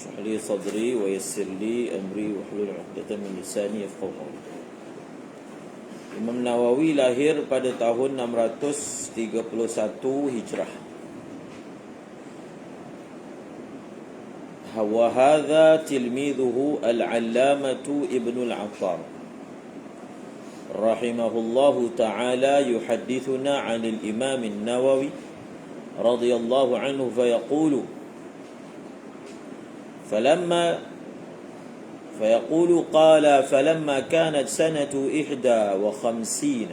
اشرح لي صدري ويسر لي أمري واحلل عقدة من lisani yafqahu qawli. Imam Nawawi lahir pada tahun 631 Hijrah. Wa hadha tilmidhuhu al-allamatu Ibn al-Attar rahimahullahu ta'ala yuhaddithuna 'anil Imam an-Nawawi radhiyallahu anhu fayaqulu فيقول قال فلما كانت سنة 51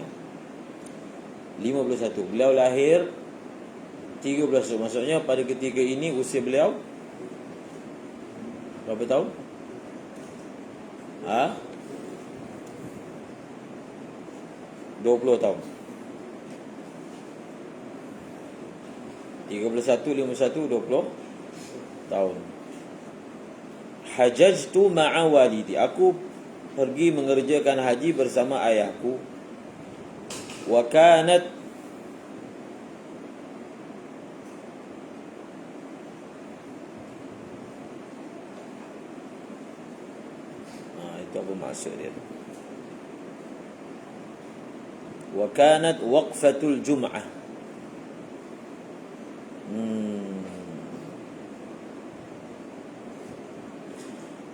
beliau lahir 13, maksudnya pada ketika ini usia beliau berapa tahun? 20 tahun. 31, 51, 20 tahun. Hajajtu ma'a walidi, aku pergi mengerjakan haji bersama ayahku. Wa kanat itu apa maksud dia? Wa kanat waqfatul jum'ah.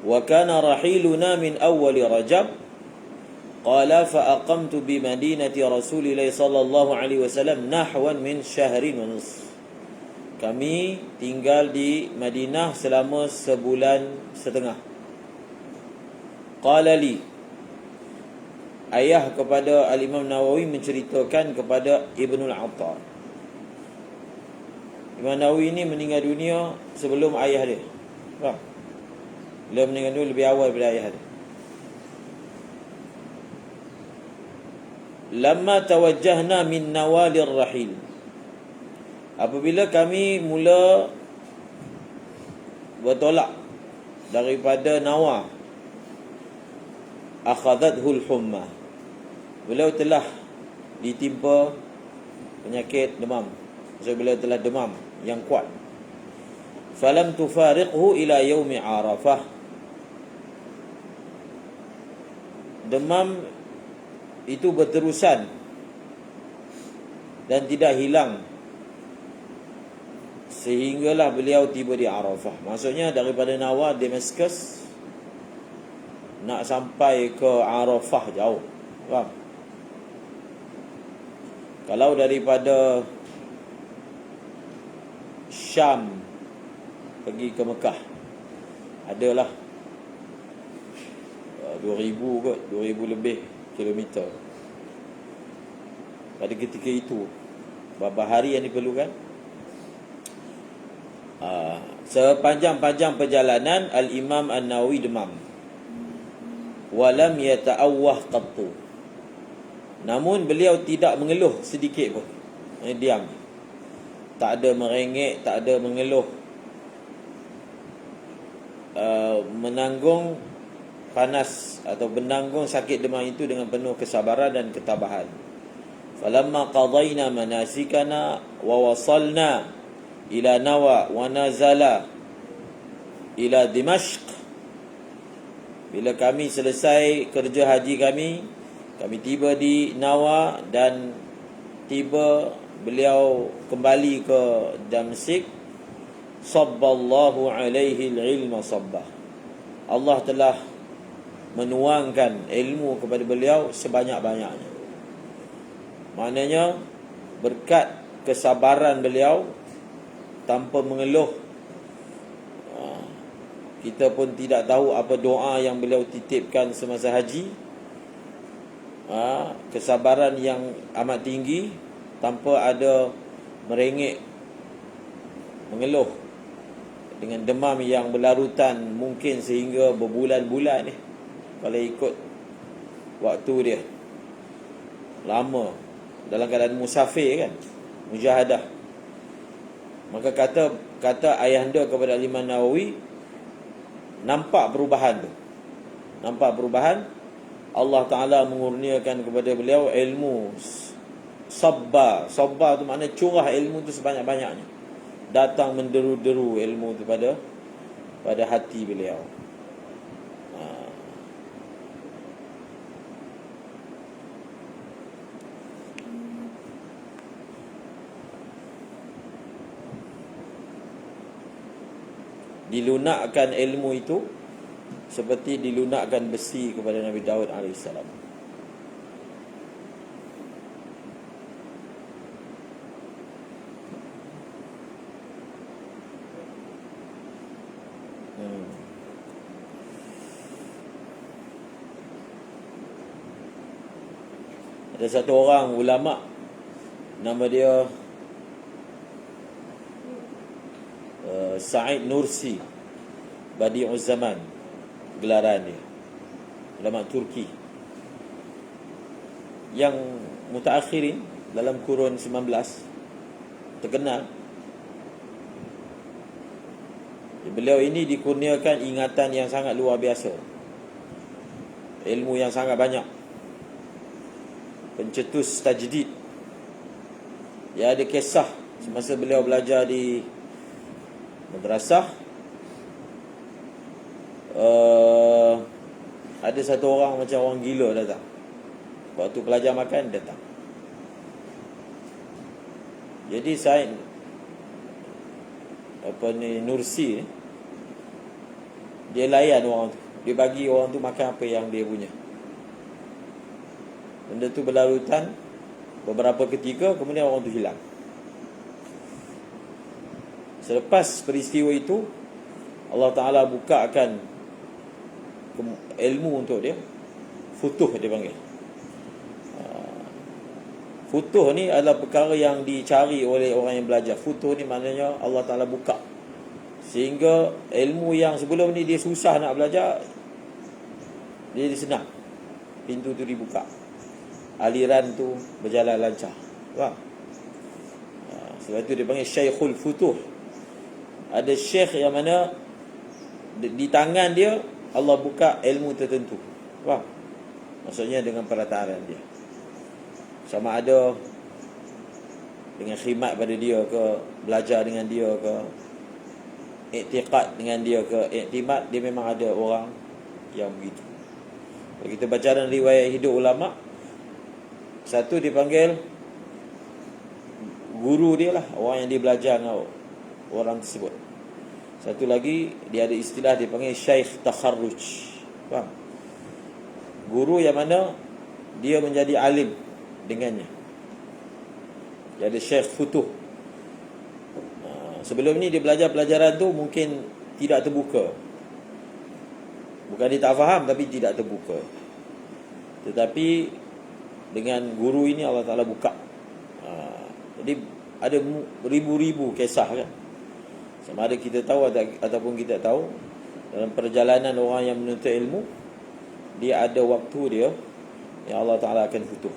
Wa kana rahiluna min awal Rajab. Qala fa aqamtu bi madinati Rasulillah sallallahu alaihi wasallam nahwan min syahrin wa nus. Kami tinggal di Madinah selama sebulan setengah. Qala li, ayah kepada Al-Imam Nawawi menceritakan kepada Ibn al-Attar. Imam Nawawi ini meninggal dunia sebelum ayah dia. Faham? Beliau meninggal dunia lebih awal daripada ayah dia. Lamma tawajjahna min nawalir rahil, apabila kami mula bertolak daripada Nawa, akhadathul humma, beliau telah ditimpa penyakit demam. Maksudnya beliau telah demam yang kuat. Falam tufariqhu ila yaumi Arafah, demam itu berterusan dan tidak hilang sehinggalah beliau tiba di Arafah. Maksudnya daripada Nawa, Damascus, nak sampai ke Arafah jauh. Faham? Kalau daripada Syam pergi ke Mekah adalah 2000 kot, 2000 lebih kilometer. Pada ketika itu berapa hari yang diperlukan? Sepanjang-panjang perjalanan Al-Imam An-Nawawi demam. Walam yata'awwah qattu, namun beliau tidak mengeluh sedikit pun. Diam, tak ada merengek, tak ada mengeluh. Menanggung panas atau menanggung sakit demam itu dengan penuh kesabaran dan ketabahan. Falamma qadayna manasikana wa wasalna ila Nawa wa nazala ila Dimashq, bila kami selesai kerja haji kami tiba di Nawa dan beliau kembali ke Damsyik. Sabballahu alaihi al-ilma sabbah, Allah telah menuangkan ilmu kepada beliau sebanyak-banyaknya. Maknanya berkat kesabaran beliau tanpa mengeluh, kita pun tidak tahu apa doa yang beliau titipkan semasa haji. Kesabaran yang amat tinggi tanpa ada merengek, mengeluh, dengan demam yang berlarutan mungkin sehingga berbulan-bulan ni. Kalau ikut waktu dia lama dalam keadaan musafir kan, mujahadah. Maka kata ayahanda kepada Imam Nawawi, nampak perubahan tu. Nampak perubahan. Allah Ta'ala mengurniakan kepada beliau ilmu sabba. Sabba tu makna curah ilmu tu sebanyak-banyaknya. Datang menderu-deru ilmu tu pada pada hati beliau. Dilunakkan ilmu itu seperti dilunakkan besi kepada Nabi Daud AS. Ada satu orang ulama, nama dia Sa'id Nursi, Badi'uz Zaman gelaran dia, ulama Turki yang mutaakhirin dalam kurun 19, terkenal. Beliau ini dikurniakan ingatan yang sangat luar biasa, ilmu yang sangat banyak, pencetus tajdid. Ya, ada kisah semasa beliau belajar di madrasah, ada satu orang macam orang gila datang. Waktu pelajar makan datang. Jadi Said Nursi ni, dia layan orang tu, dia bagi orang tu makan apa yang dia punya. Benda tu berlarutan beberapa ketika, kemudian orang tu hilang. Selepas peristiwa itu, Allah Ta'ala bukakan ilmu untuk dia. Futuh dia panggil. Futuh ni adalah perkara yang dicari oleh orang yang belajar. Futuh ni maknanya Allah Ta'ala buka, sehingga ilmu yang sebelum ni dia susah nak belajar, dia senang. Pintu tu dibuka, aliran tu berjalan lancar. Faham? Sebab itu dia panggil Syekhul Futuh. Ada syekh yang mana di tangan dia Allah buka ilmu tertentu. Faham? Maksudnya dengan perkataan dia, sama ada dengan khidmat pada dia ke, belajar dengan dia ke, iktiqad dengan dia ke, iktimad, dia memang ada orang yang begitu. Kalau kita baca dalam riwayat hidup ulama, satu dipanggil guru dia lah, orang yang dia belajar dengan orang tersebut. Satu lagi dia ada istilah dipanggil Syekh Takharruj. Faham? Guru yang mana dia menjadi alim dengannya. Dia ada Syekh Futuh. Sebelum ni dia belajar pelajaran tu mungkin tidak terbuka. Bukan dia tak faham, tapi tidak terbuka. Tetapi dengan guru ini Allah Ta'ala buka. Jadi ada ribu-ribu kisah kan. Sama ada kita tahu ataupun kita tahu, dalam perjalanan orang yang menuntut ilmu, dia ada waktu dia yang Allah Ta'ala akan futuh.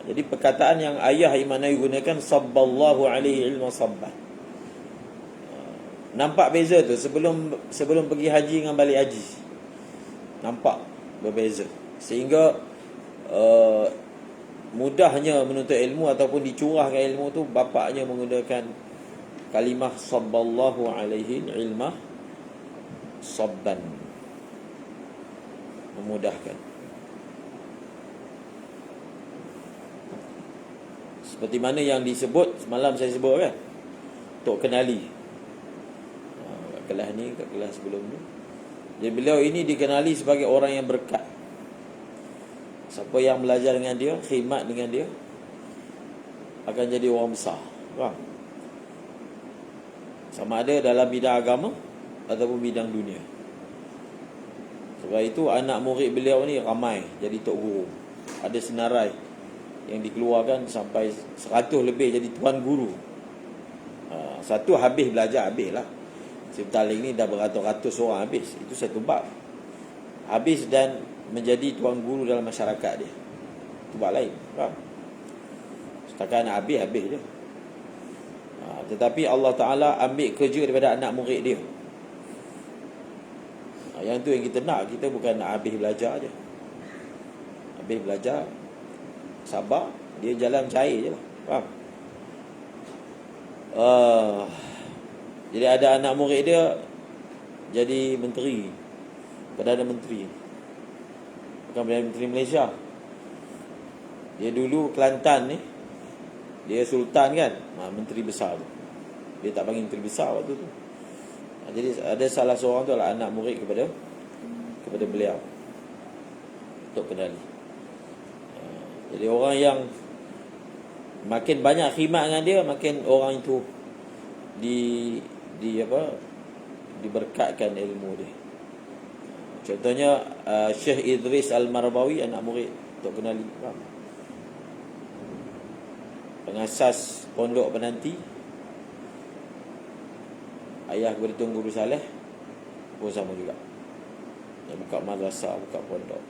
Jadi perkataan yang ayah Imam Nawawi gunakan, sabballahu alaihi ilma sabban. Nampak beza tu sebelum pergi haji dengan balik haji. Nampak berbeza. Sehingga mudahnya menuntut ilmu ataupun dicurahkan ilmu tu, bapaknya menggunakan kalimah sabballahu alaihi ilma sabban, memudahkan. Seperti mana yang disebut semalam saya sebut kan, Tok Kenali, kat kelas ni, kat kelas sebelum ni. Jadi beliau ini dikenali sebagai orang yang berkat. Siapa yang belajar dengan dia, khidmat dengan dia, akan jadi orang besar. Faham? Sama ada dalam bidang agama ataupun bidang dunia. Sebab itu anak murid beliau ni ramai jadi tok guru. Ada senarai yang dikeluarkan sampai 100 lebih jadi tuan guru. Satu habis belajar, habis lah. Sebetaling ni dah beratus-ratus orang habis. Itu satu bab. Habis dan menjadi tuan guru dalam masyarakat dia. Itu bab lain. Faham? Setakat nak habis je. Tetapi Allah Ta'ala ambil kerja daripada anak murid dia. Yang tu yang kita nak. Kita bukan nak habis belajar je. Habis belajar, sabar, dia jalan cair je lah. Faham? Jadi ada anak murid dia, jadi menteri, Perdana Menteri. Bukan Perdana Menteri Malaysia. Dia dulu Kelantan ni, dia sultan kan, menteri besar tu. Dia tak panggil menteri besar waktu tu. Jadi ada salah seorang tu adalah anak murid kepada beliau, Tok Kenali. Jadi orang yang makin banyak khidmat dengan dia, makin orang itu diberkatkan ilmu dia. Contohnya Syekh Idris Al-Marbawi, anak murid Tok Kenali, pengasas Pondok Penanti, ayah kepada Tun Guru Saleh pun sama juga. Dia buka madrasah, buka pondok.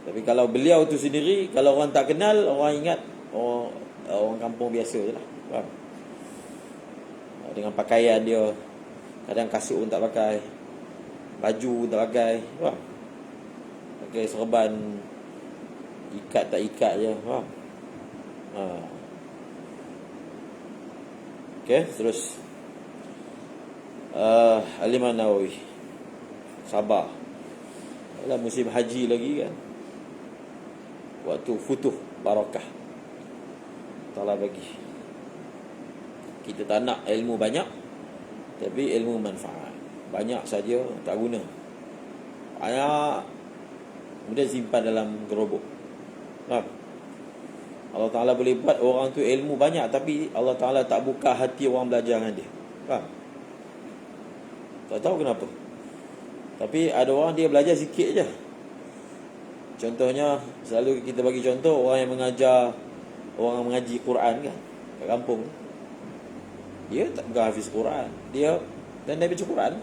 Tapi kalau beliau tu sendiri, kalau orang tak kenal, orang ingat orang kampung biasa je lah, faham? Dengan pakaian dia, kadang kasut pun tak pakai, baju pun tak pakai, faham? Pakai serban ikat tak ikat je, faham? Okay, terus Al-Imam Nawawi sabar. Dalam musim haji lagi kan, waktu futuh barakah, Allah bagi kita tak nak ilmu banyak, tapi ilmu manfaat. Banyak saja tak guna, banyak kemudian simpan dalam gerobok. Allah Ta'ala boleh buat orang tu ilmu banyak, tapi Allah Ta'ala tak buka hati orang belajar dengan dia. Tak tahu kenapa. Tapi ada orang dia belajar sikit je. Contohnya, selalu kita bagi contoh orang yang mengajar, orang yang mengaji Quran kan, kat kampung. Dia tak bukan hafiz Quran, dia baca Quran,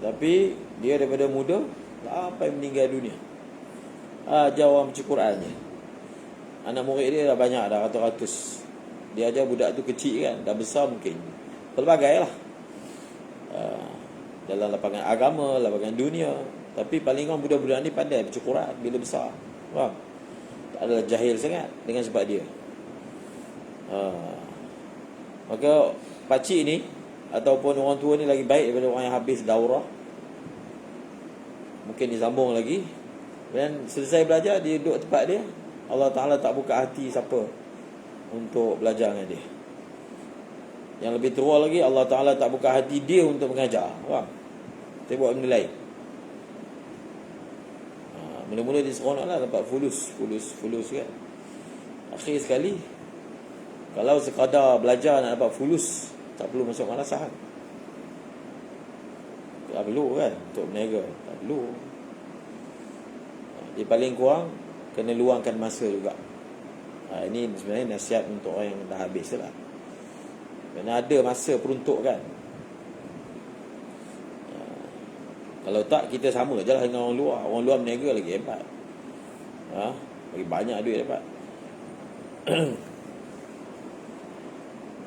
tapi dia daripada muda sampai meninggal dunia ajar orang baca Quran je. Anak murid dia dah banyak, dah ratus-ratus. Dia ajar budak tu kecil kan, dah besar mungkin pelbagai lah, dalam lapangan agama, lapangan dunia. Tapi paling orang budak-budak ni pandai baca Quran bila besar, faham? Tak adalah jahil sangat dengan sebab dia. Maka pakcik ni ataupun orang tua ni lagi baik daripada orang yang habis daurah. Mungkin disambung lagi, dan selesai belajar dia duduk tempat dia, Allah Ta'ala tak buka hati siapa untuk belajar dengan dia. Yang lebih teruk lagi, Allah Ta'ala tak buka hati dia untuk mengajar, faham? Dia buat benda lain. Mula-mula dia seronok lah dapat fulus kan. Akhir sekali, kalau sekadar belajar nak dapat fulus, tak perlu masuk madrasah kan? Tak perlu kan untuk berniaga, tak perlu. Dia paling kurang kena luangkan masa juga. Ini sebenarnya nasihat untuk orang yang dah habis lah. Kena ada masa peruntuk kan. Kalau tak, kita sama je lah dengan orang luar. Orang luar berniaga lagi hebat, lagi banyak duit dapat.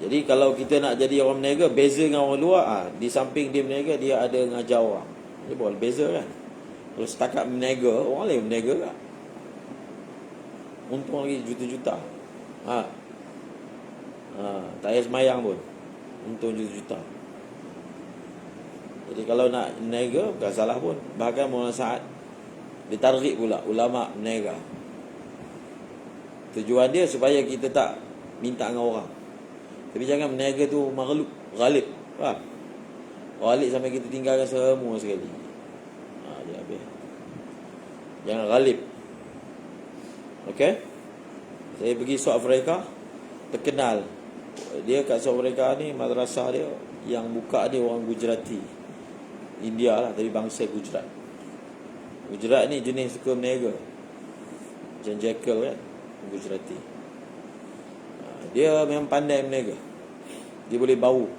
Jadi kalau kita nak jadi orang berniaga, beza dengan orang luar, di samping dia berniaga, dia ada ngajar orang. Dia boleh beza kan. Kalau setakat berniaga, orang lain berniaga kan, untung lagi juta-juta. Tak payah semayang pun, untung juta-juta. Jadi kalau nak berniaga, bukan salah pun. Bahkan Maulana Sa'ad ditarghib pula ulama berniaga. Tujuan dia supaya kita tak minta dengan orang, tapi jangan berniaga tu maghlub, ghalib, faham? Ghalib sampai kita tinggalkan semua sekali. Dia habis. Jangan ghalib. Okey? Saya pergi South Africa, terkenal. Dia kat South Africa ni, madrasah dia yang buka dia orang Gujarati, India lah, tapi bangsa Gujarat. Gujarat ni jenis suka berniaga, macam Jekyll kan, Gujarati. Dia memang pandai berniaga. Dia boleh bau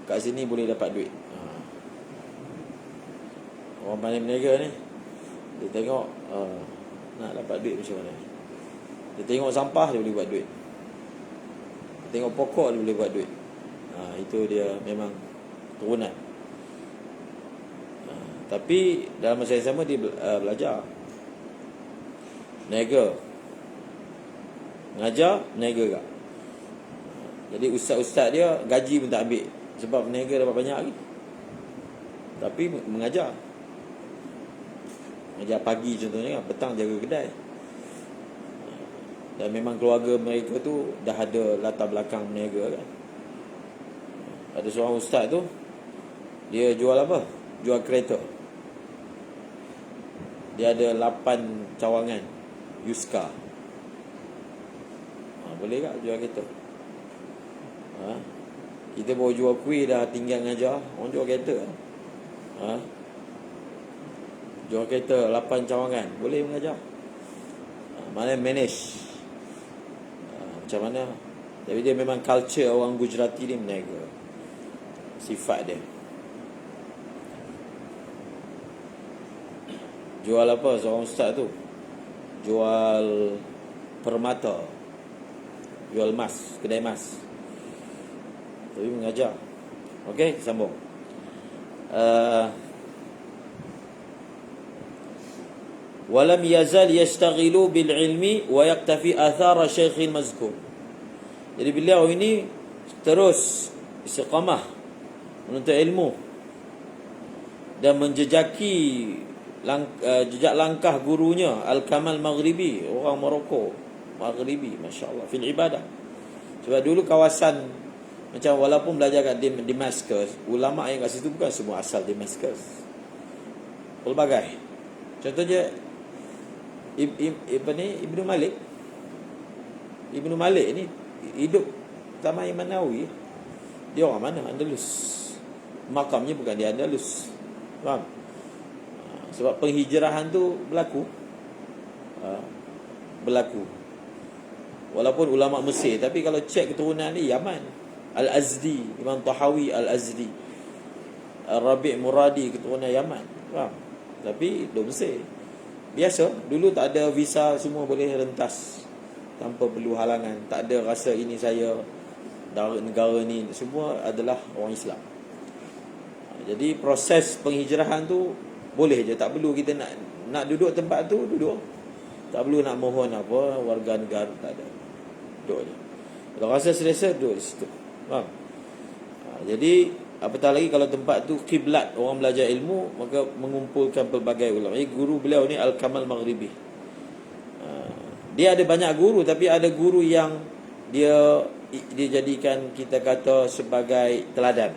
kat sini, boleh dapat duit. Orang pandai berniaga ni, dia tengok nak dapat duit macam mana. Dia tengok sampah, dia boleh buat duit. Tengok pokok, dia boleh buat duit. Itu dia memang turunan. Tapi dalam masa yang sama dia belajar berniaga, mengajar, berniaga juga. Jadi ustaz-ustaz dia gaji pun tak ambil, sebab berniaga dapat banyak lagi. Tapi mengajar pagi contohnya kan, petang jaga kedai. Dan memang keluarga mereka tu dah ada latar belakang berniaga kan. Ada seorang ustaz tu, dia jual apa? Jual kereta. Dia ada 8 cawangan Yuska. Boleh tak jual kereta? Kita baru jual kuih dah tinggal ngajar. Orang jual kereta. Jual kereta 8 cawangan. Boleh mengajar. Mana manage. Macam mana? Tapi dia memang culture orang Gujarati ni berniaga. Sifat dia. Jual apa seorang ustaz tu? Jual permata. Jual emas, kedai emas. Tapi mengajar. Okey, sambung. Walam yazal yashtaghilu bil ilmi wa yaktafi athara syaikhil mazkur. Jadi beliau ini terus istiqamah menuntut ilmu dan menjejaki jejak langkah gurunya Al-Kamal Maghribi, orang Morocco Maghribi, masya-Allah, fil ibadah. Sebab dulu kawasan macam walaupun belajar kat Damascus, ulama yang kat situ bukan semua asal Damascus. Pelbagai. Contohnya Ibnu Malik. Ibnu Malik ni hidup zaman Imam Nawawi. Dia orang mana? Andalus. Makamnya bukan di Andalus. Faham? Sebab penghijrahan tu berlaku. Walaupun ulama Mesir, tapi kalau cek keturunan ni Yaman. Al-Azdi, Imam Tahawi Al-Azdi, Rabi' Muradi keturunan Yaman. Faham? Tapi duduk Mesir. Biasa, dulu tak ada visa, semua boleh rentas tanpa perlu halangan. Tak ada rasa ini saya negara ni, semua adalah orang Islam. Jadi proses penghijrahan tu boleh je, tak perlu kita nak duduk tempat tu, duduk. Tak perlu nak mohon apa warga negara, tak ada. Duduk je. Kalau rasa selesa, duduk di situ. Faham? Jadi apatah lagi kalau tempat tu kiblat orang belajar ilmu, maka mengumpulkan pelbagai ulama. Guru beliau ni Al-Kamal Maghribi. Dia ada banyak guru, tapi ada guru yang dia jadikan kita kata sebagai teladan.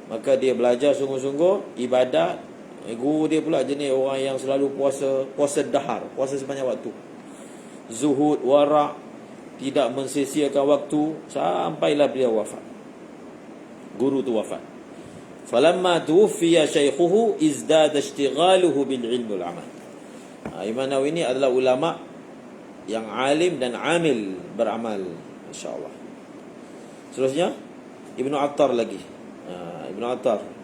Maka dia belajar sungguh-sungguh ibadat. Guru dia pula jenis orang yang selalu puasa dahar, puasa sepanjang waktu. Zuhud, wara', tidak mensia-siakan waktu sampailah beliau wafat. Guru tu wafat. Falamma tuwfiya shaykhuhu izdada ishtighaluhu bil ilmi wal amal. Imam Nawawi ini adalah ulama yang alim dan amil, beramal, masya-Allah. Seterusnya Ibnu Attar lagi. Ibnu Attar.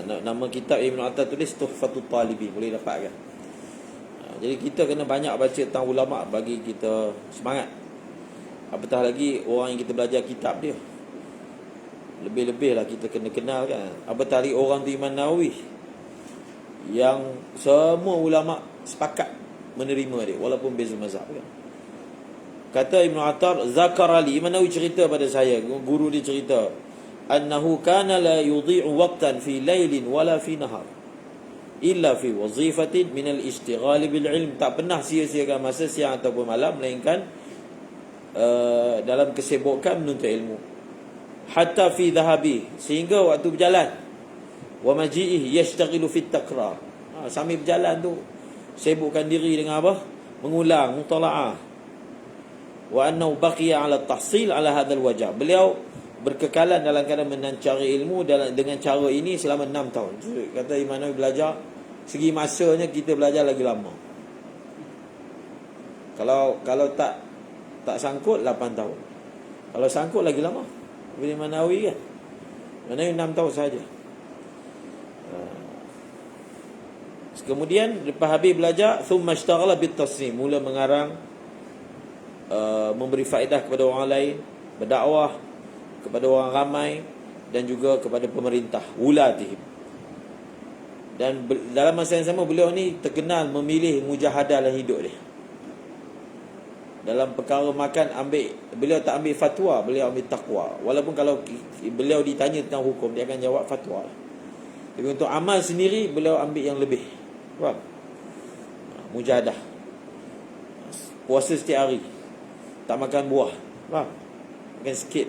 Nama kitab Ibnu Attar tulis Tuhfatul Talibi, boleh dapat kan? Jadi kita kena banyak baca tentang ulama bagi kita semangat. Apatah lagi orang yang kita belajar kitab dia. Lebih-lebih lah kita kena kenal kan. Apatah lagi orang tu Imam Nawawi, yang semua ulama sepakat menerima dia walaupun beza mazhab kan. Kata Ibnu Attar, zakara li, Imam Nawawi cerita pada saya, guru dia cerita, annahu kana la yudhi'u waqtan fi lailin wala fi nahar illa fi wazifatin min al-ishtighal bil ilm. Tak pernah sia-siakan masa siang ataupun malam, melainkan dalam kesibukan menuntut ilmu. Hatta fi dhahabi, sehingga waktu berjalan, wa maji'ih yashtaghilu fi takrar. Sambil berjalan tu sibukkan diri dengan apa? Mengulang mutala'ah. Wa annahu baqiya ala tahsil ala hadzal wajh. Beliau berkekalan dalam keadaan mencari ilmu dengan cara ini selama 6 tahun. Kata Imam Nawawi belajar, segi masanya kita belajar lagi lama. Kalau tak sangkut 8 tahun. Kalau sangkut lagi lama. Bila Imam Nawawi kan, Imam Nawawi 6 tahun saja. Kemudian lepas habis belajar, thumma ishtaghala bit tasnim, mula mengarang, memberi faedah kepada orang lain, berdakwah kepada orang ramai dan juga kepada pemerintah, wulatihim. Dan dalam masa yang sama beliau ni terkenal memilih mujahadah dalam hidup dia. Dalam perkara makan, beliau tak ambil fatwa, beliau ambil takwa. Walaupun kalau beliau ditanya tentang hukum, dia akan jawab fatwa. Tapi untuk amal sendiri beliau ambil yang lebih. Faham? Mujahadah. Puasa setiap hari. Tak makan buah. Faham? Makan sikit.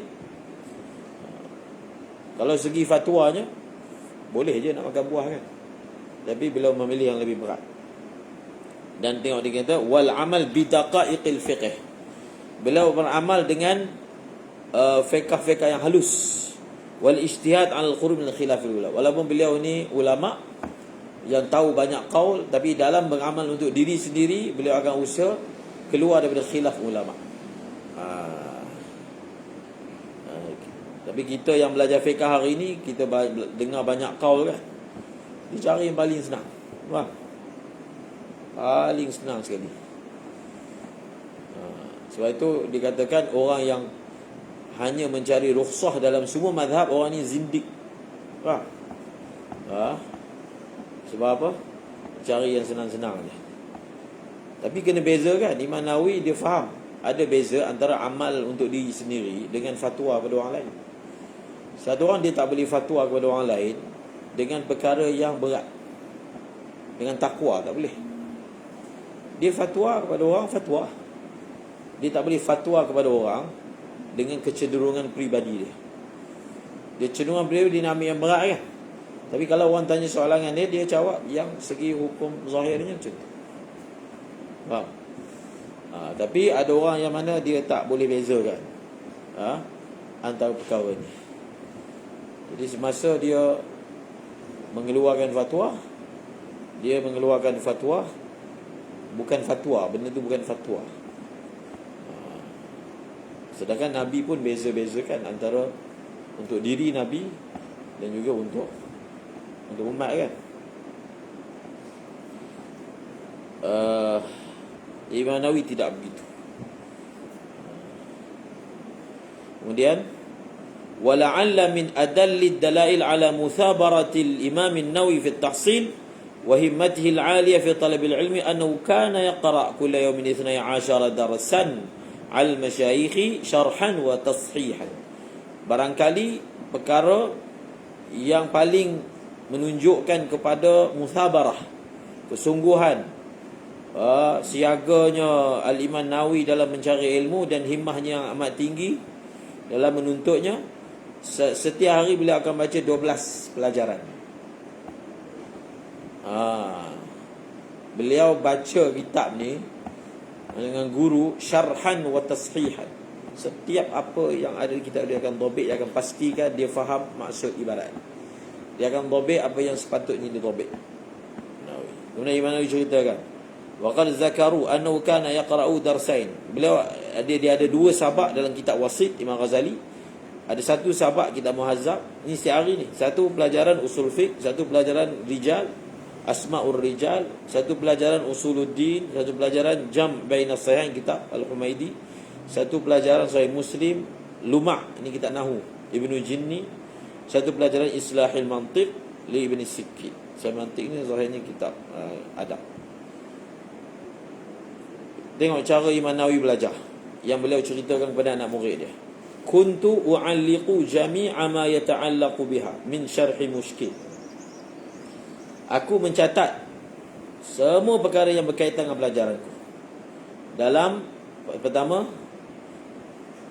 Kalau segi fatwanya, boleh je nak makan buah kan. Tapi beliau memilih yang lebih berat. Dan tengok dia kata wal amal bidaqaiqil fiqh. Beliau beramal dengan fiqh-fiqh yang halus. Wal ijtihad 'ala al-khurub min khilafil ulama. Walaupun beliau ni ulama yang tahu banyak qaul, tapi dalam beramal untuk diri sendiri beliau akan usaha keluar daripada khilaf ulama. Tapi kita yang belajar fiqh hari ni, kita dengar banyak qaul kan. Dia cari yang paling senang. Faham? Paling senang sekali. Sebab itu dikatakan orang yang hanya mencari rukhsah dalam semua mazhab, orang ni zindik. Faham? Sebab apa? Cari yang senang-senang je. Tapi kena bezakan. Imam Nawawi dia faham ada beza antara amal untuk diri sendiri dengan fatwa kepada orang lain. Satu orang dia tak boleh fatwa kepada orang lain dengan perkara yang berat, dengan takwa tak boleh. Dia fatwa kepada orang, fatwa. Dia tak boleh fatwa kepada orang dengan kecenderungan peribadi dia. Dia cenderungan peribadi dia nak ambil yang berat kan. Tapi kalau orang tanya soalan dengan dia, dia jawab yang segi hukum zahirnya macam tu. Faham? Tapi ada orang yang mana dia tak boleh bezakan antara perkara ni. Jadi semasa dia mengeluarkan fatwa, dia mengeluarkan fatwa bukan fatwa, benda tu bukan fatwa. Sedangkan Nabi pun beza-bezakan antara untuk diri Nabi dan juga untuk umat kan. Imam Nawawi tidak begitu. Kemudian wala'alla min adalli dalail ala muthabarati al-imam an-Nawawi fi at-tahsil wa himmatihi al-'aliyah fi talab al-'ilmi annahu kana yaqra' kull yawmin 12 darasan al-masyayikh syarhan wa tashihan. Barangkali perkara yang paling menunjukkan kepada muthabarah, kesungguhan, siaganya Al-Imam Nawawi dalam mencari ilmu dan himmahnya yang amat tinggi dalam menuntutnya. Setiap hari beliau akan baca 12 pelajaran. Beliau baca kitab ni dengan guru syarhan wa tashihan. Setiap apa yang ada di kitab dia akan dobit, dia akan pastikan dia faham maksud ibarat. Dia akan dobit apa yang sepatutnya didobit. Kemudian Imam Nawawi ceritakan wa qad zakaru annahu kana yaqra'u darsain. Beliau dia ada dua sabak dalam kitab Wasit Imam Ghazali. Ada satu sabak kitab Muhazzab, ni setiap hari ni. Satu pelajaran usul fiqh, satu pelajaran rijal, asma'ur rijal, satu pelajaran usuluddin, satu pelajaran jam' baina sahihain kitab Al-Humaidi, satu pelajaran sahih Muslim, Lumah, ini kitab Nahwu Ibnu Jinni, satu pelajaran Islahil Mantiq li Ibn Sikki. Sahih Mantiq ni zahirnya kitab adab. Tengok cara Imam Nawawi belajar yang beliau ceritakan kepada anak murid dia. Kuntu u'alliqu jami'a ma yata'allaqu biha min syarhi mushkil. Aku mencatat semua perkara yang berkaitan dengan pelajaranku. Dalam pertama,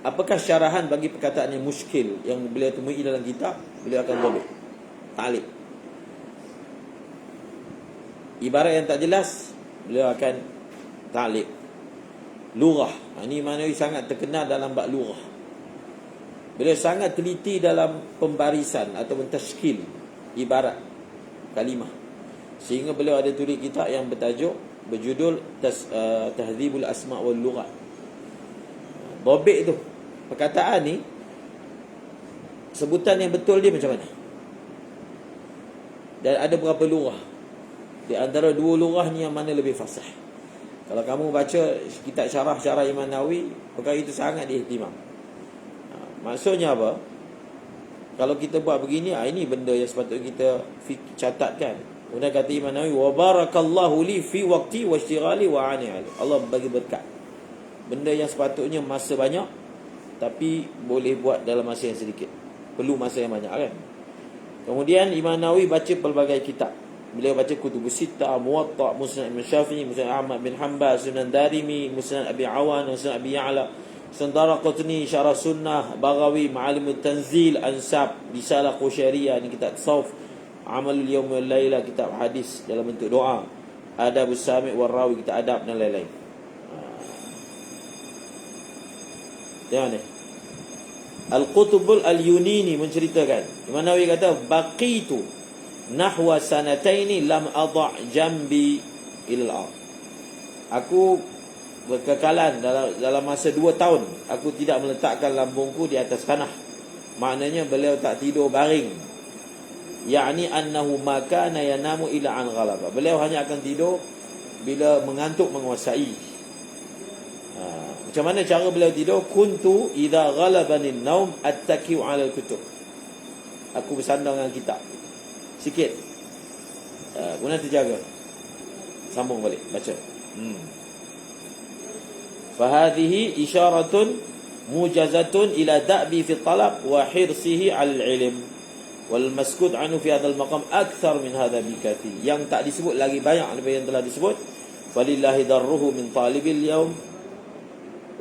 apakah syarahan bagi perkataan yang muskil yang beliau temui dalam kitab, beliau akan dobit ta'liq. Ibarat yang tak jelas, beliau akan ta'liq. Lughah, ini Nawawi sangat terkenal dalam bab lughah. Beliau sangat teliti dalam pembarisan ataupun tashkil ibarat kalimah. Sehingga beliau ada tulis kitab yang berjudul Tahdzibul Asma' wal Lughat. Dobit tu, perkataan ni sebutan yang betul dia macam mana? Dan ada berapa lurah? Di antara dua lurah ni yang mana lebih fasih? Kalau kamu baca kitab syarah Imam Nawawi, perkara itu sangat diihtimam. Maksudnya apa? Kalau kita buat begini, ini benda yang sepatutnya kita catatkan. Kemudian kata Imam Nawawi, wa barakallahu li fi waqti wa ishtighali wa ani ali. Allah bagi berkat. Benda yang sepatutnya masa banyak, tapi boleh buat dalam masa yang sedikit. Perlu masa yang banyak kan? Kemudian Imam Nawawi baca pelbagai kitab. Beliau baca Kutubus Sittah, Muwatta, Musnad Imam Syafi'i, Musnad Ahmad bin Hanbal, Sunan Darimi, Musnad Abi Awan, Musnad Abi Ya'la, Sunan Daraqutni, Syarah Sunnah, Baghawi, Ma'alimut Tanzil, Ansab, Risalah Qushairiyah, ini kitab tasawuf, Amalul Yawm wal Laila, kitab hadis dalam bentuk doa, Adabus Sami' wal Rawi, kitab adab dan lain-lain. Tengok ni. Al-Qutbul Al-Yunini menceritakan, Imam Nawawi kata, baqitu nahwa sanataini lam adha' jambi ilal ard. Aku berkekalan dalam masa 2 tahun aku tidak meletakkan lambungku di atas tanah. Maknanya beliau tak tidur baring. Yakni annahu ma kana yanamu ila an ghalaba. Beliau hanya akan tidur bila mengantuk menguasai. Macam mana cara beliau tidur? Kuntu idza ghalabani an-naum attaki'u 'ala al-kutub. Aku bersandar dengan kitab sikit. Guna terjaga. Sambung balik baca. Fahadhihi isyaratun mujazatun ila da'bi fi talab wa hirsihi 'ala al-'ilm. Wal maskut anhu fi hadzal maqam akthar min hadha bikathir. Yang tak disebut lagi banyak daripada yang telah disebut. Falillahi darruhu min talibil yawm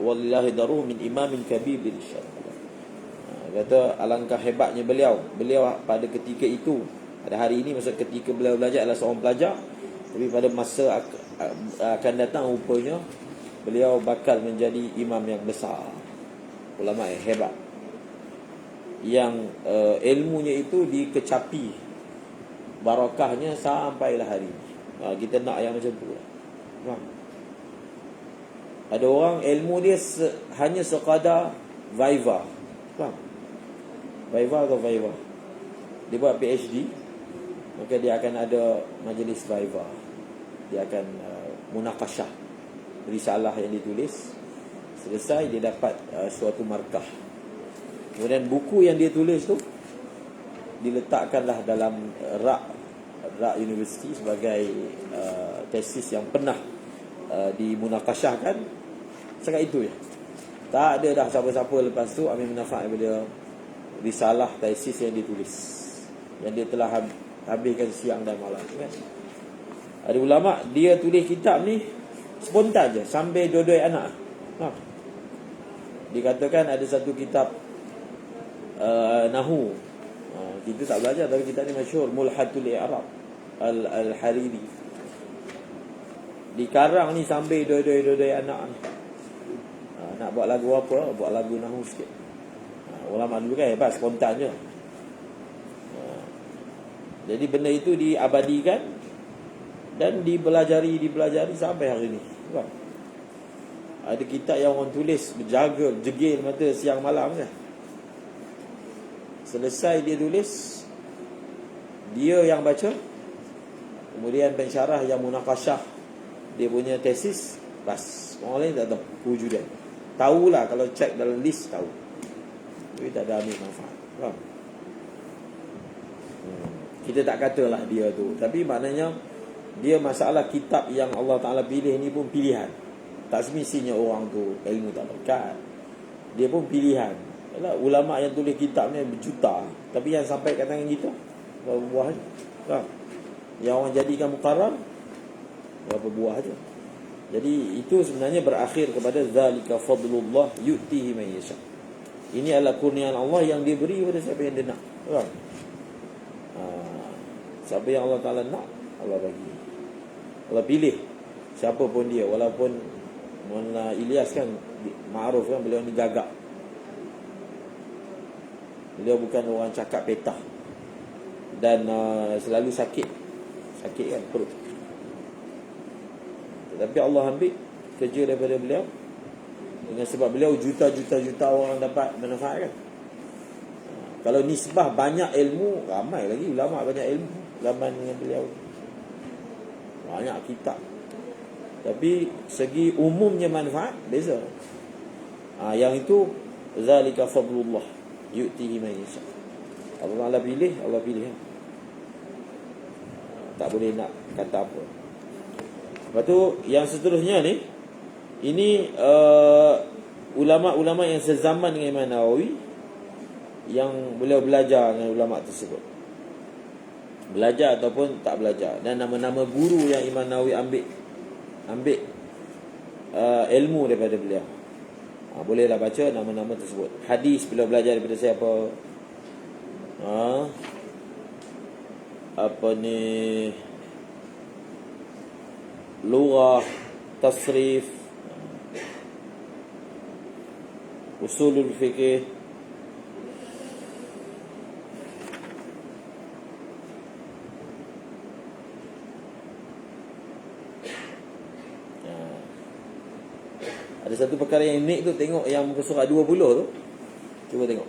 walillahi darruhu min imamin kabir insyaallah. Kata alangkah hebatnya beliau pada ketika itu, pada hari ini, maksud ketika beliau belajar adalah seorang pelajar, tapi pada masa akan datang rupanya beliau bakal menjadi imam yang besar, ulama yang hebat, yang ilmunya itu dikecapi barakahnya sampailah hari ini. Kita nak yang macam tu lah. Ada orang ilmu dia hanya sekadar viva. Viva atau viva. Dia buat PhD, maka dia akan ada majlis viva. Dia akan munaqashah risalah yang ditulis. Selesai dia dapat suatu markah. Kemudian buku yang dia tulis tu diletakkanlah dalam rak universiti sebagai tesis yang pernah dimunaqashahkan. Sekat itu je. Tak ada dah siapa-siapa lepas tu ambil manfaat daripada risalah tesis yang ditulis, yang dia telah habiskan siang dan malam, kan? Ada ulama dia tulis kitab ni spontan je sambil dua-dua anak. Dikatakan ada satu kitab Nahu. Kita tak belajar, tapi kitab ni masyhur, Mulhatul I'rab Al-Hariri. Dikarang ni sambil dua-dua anak ni. Nak buat lagu apa? Buat lagu Nahu sikit. Ulama dulu kan hebat, spontan je. Jadi benda itu diabadikan dan dipelajari sampai hari ni. Ada kitab yang orang tulis berjaga, jegil mata siang malam kan. Selesai dia tulis, dia yang baca, kemudian pensyarah yang munaqashah dia punya tesis, bas. Orang lain tak tahu wujudan. Tahulah kalau cek dalam list tahu, tapi tak ada ambil manfaat. Faham? Kita tak katalah dia tu, tapi maknanya dia masalah kitab yang Allah Ta'ala pilih ni pun pilihan. Tak semestinya orang tu ilmu tak berkat, dia pun pilihan. Yalah, ulama yang tulis kitab ni berjuta, tapi yang sampai kat tangan kita berapa buah je. Faham? Yang orang jadikan muqarrar berapa buah je. Jadi itu sebenarnya berakhir kepada zalika fadlullah yu'tihi man yasha. Ini adalah kurniaan Allah yang dia beri kepada siapa yang dia nak. Faham? Siapa yang Allah Ta'ala nak, Allah bagi. Allah pilih siapa pun dia. Walaupun Mullah Ilyas kan ma'ruf kan, beliau ni gagak. Beliau bukan orang cakap petah. Dan selalu sakit kan perut. Tapi Allah ambil kerja daripada beliau, dengan sebab beliau juta-juta orang dapat manfaat kan. Kalau nisbah banyak ilmu, ramai lagi ulama banyak ilmu zaman dengan beliau, banyak kitab. Tapi segi umumnya manfaat beza. Yang itu zalika fadlullah yu'tihi man yasha. Allah pilih, Allah pilih. Tak boleh nak kata apa. Lepas tu yang seterusnya ni, ini ulama-ulama yang sezaman dengan Imam Nawawi, yang beliau belajar dengan ulama tersebut. belajar ataupun tak belajar. Dan nama-nama guru yang Imam Nawawi ambil ilmu daripada beliau. Bolehlah baca nama-nama tersebut. Hadis beliau belajar daripada siapa? Apa ni, lughah, tasrif, usulul fiqh. Ada satu perkara yang unik tu, tengok yang muka surat 20 tu. Cuba tengok.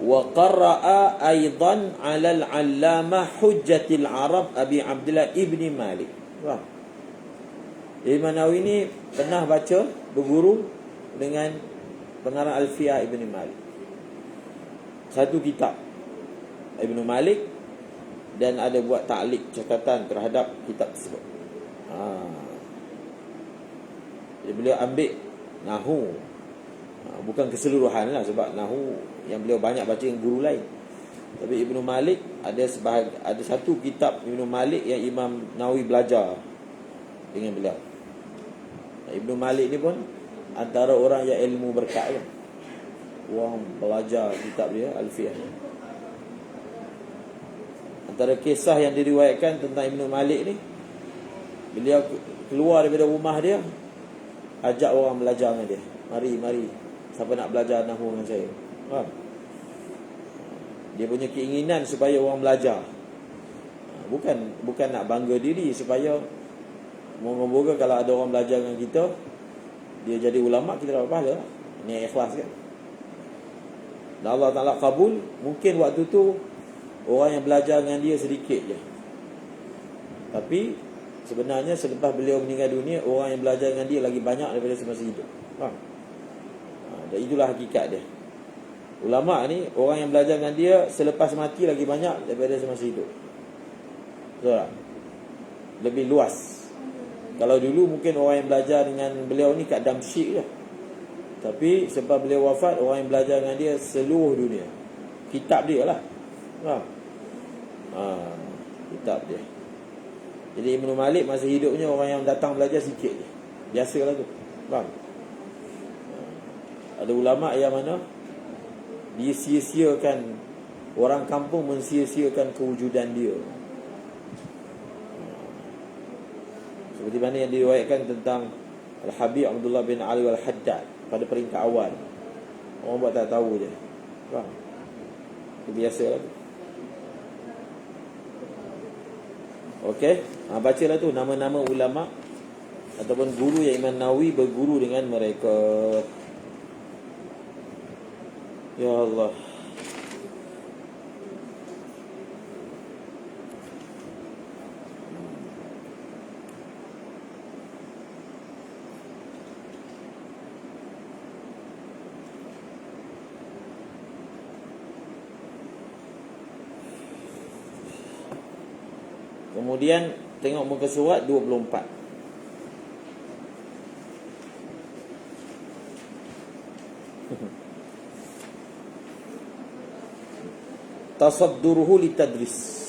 Wa qara'a aidan 'ala al-'allamah hujjatil Arab Abi Abdullah ibni Malik. Wah. Imam Nawawi ni pernah baca, berguru dengan pengarang Alfiyah Ibn Malik. Satu kitab Ibn Malik, dan ada buat ta'liq, catatan terhadap kitab tersebut. Jadi beliau ambil nahu, bukan keseluruhan lah, sebab nahu yang beliau banyak baca dengan guru lain. Tapi Ibn Malik ada satu kitab Ibn Malik yang Imam Nawawi belajar dengan beliau. Ibn Malik ni pun antara orang yang ilmu berkat kan. Orang belajar kitab dia Alfiyah. Antara kisah yang diriwayatkan tentang Ibn Malik ni, beliau keluar daripada rumah dia, ajak orang belajar dengan dia. Mari, siapa nak belajar nahwu dengan saya? Faham? Dia punya keinginan supaya orang belajar. Bukan nak bangga diri, supaya moga-moga kalau ada orang belajar dengan kita, dia jadi ulama, kita dapat pahala. Ini ikhlas kan? Dan Allah Ta'ala kabul. Mungkin waktu tu orang yang belajar dengan dia sedikit je, tapi sebenarnya selepas beliau meninggal dunia, orang yang belajar dengan dia lagi banyak daripada semasa hidup. Faham? Dan itulah hakikat dia. Ulama ni, orang yang belajar dengan dia selepas mati lagi banyak daripada semasa hidup. Betul tak? Lebih luas. Kalau dulu mungkin orang yang belajar dengan beliau ni kat Damsyik je, tapi sebab beliau wafat, orang yang belajar dengan dia seluruh dunia. Kitab dia lah. Faham? Kitab dia. Jadi Ibn Malik masa hidupnya, orang yang datang belajar sikit je. Biasalah tu. Faham? Ada ulama' yang mana dia sia-siakan, orang kampung mensia-siakan kewujudan dia. Seperti mana yang diriwayatkan tentang Al-Habib Abdullah bin Ali Al-Haddad pada peringkat awal. Orang buat tak tahu je. Faham? Itu biasalah tu. Okey, bacalah tu nama-nama ulama ataupun guru yang Imam Nawawi berguru dengan mereka. Ya Allah. Kemudian tengok muka surat 24. Tasadduruhu litadris.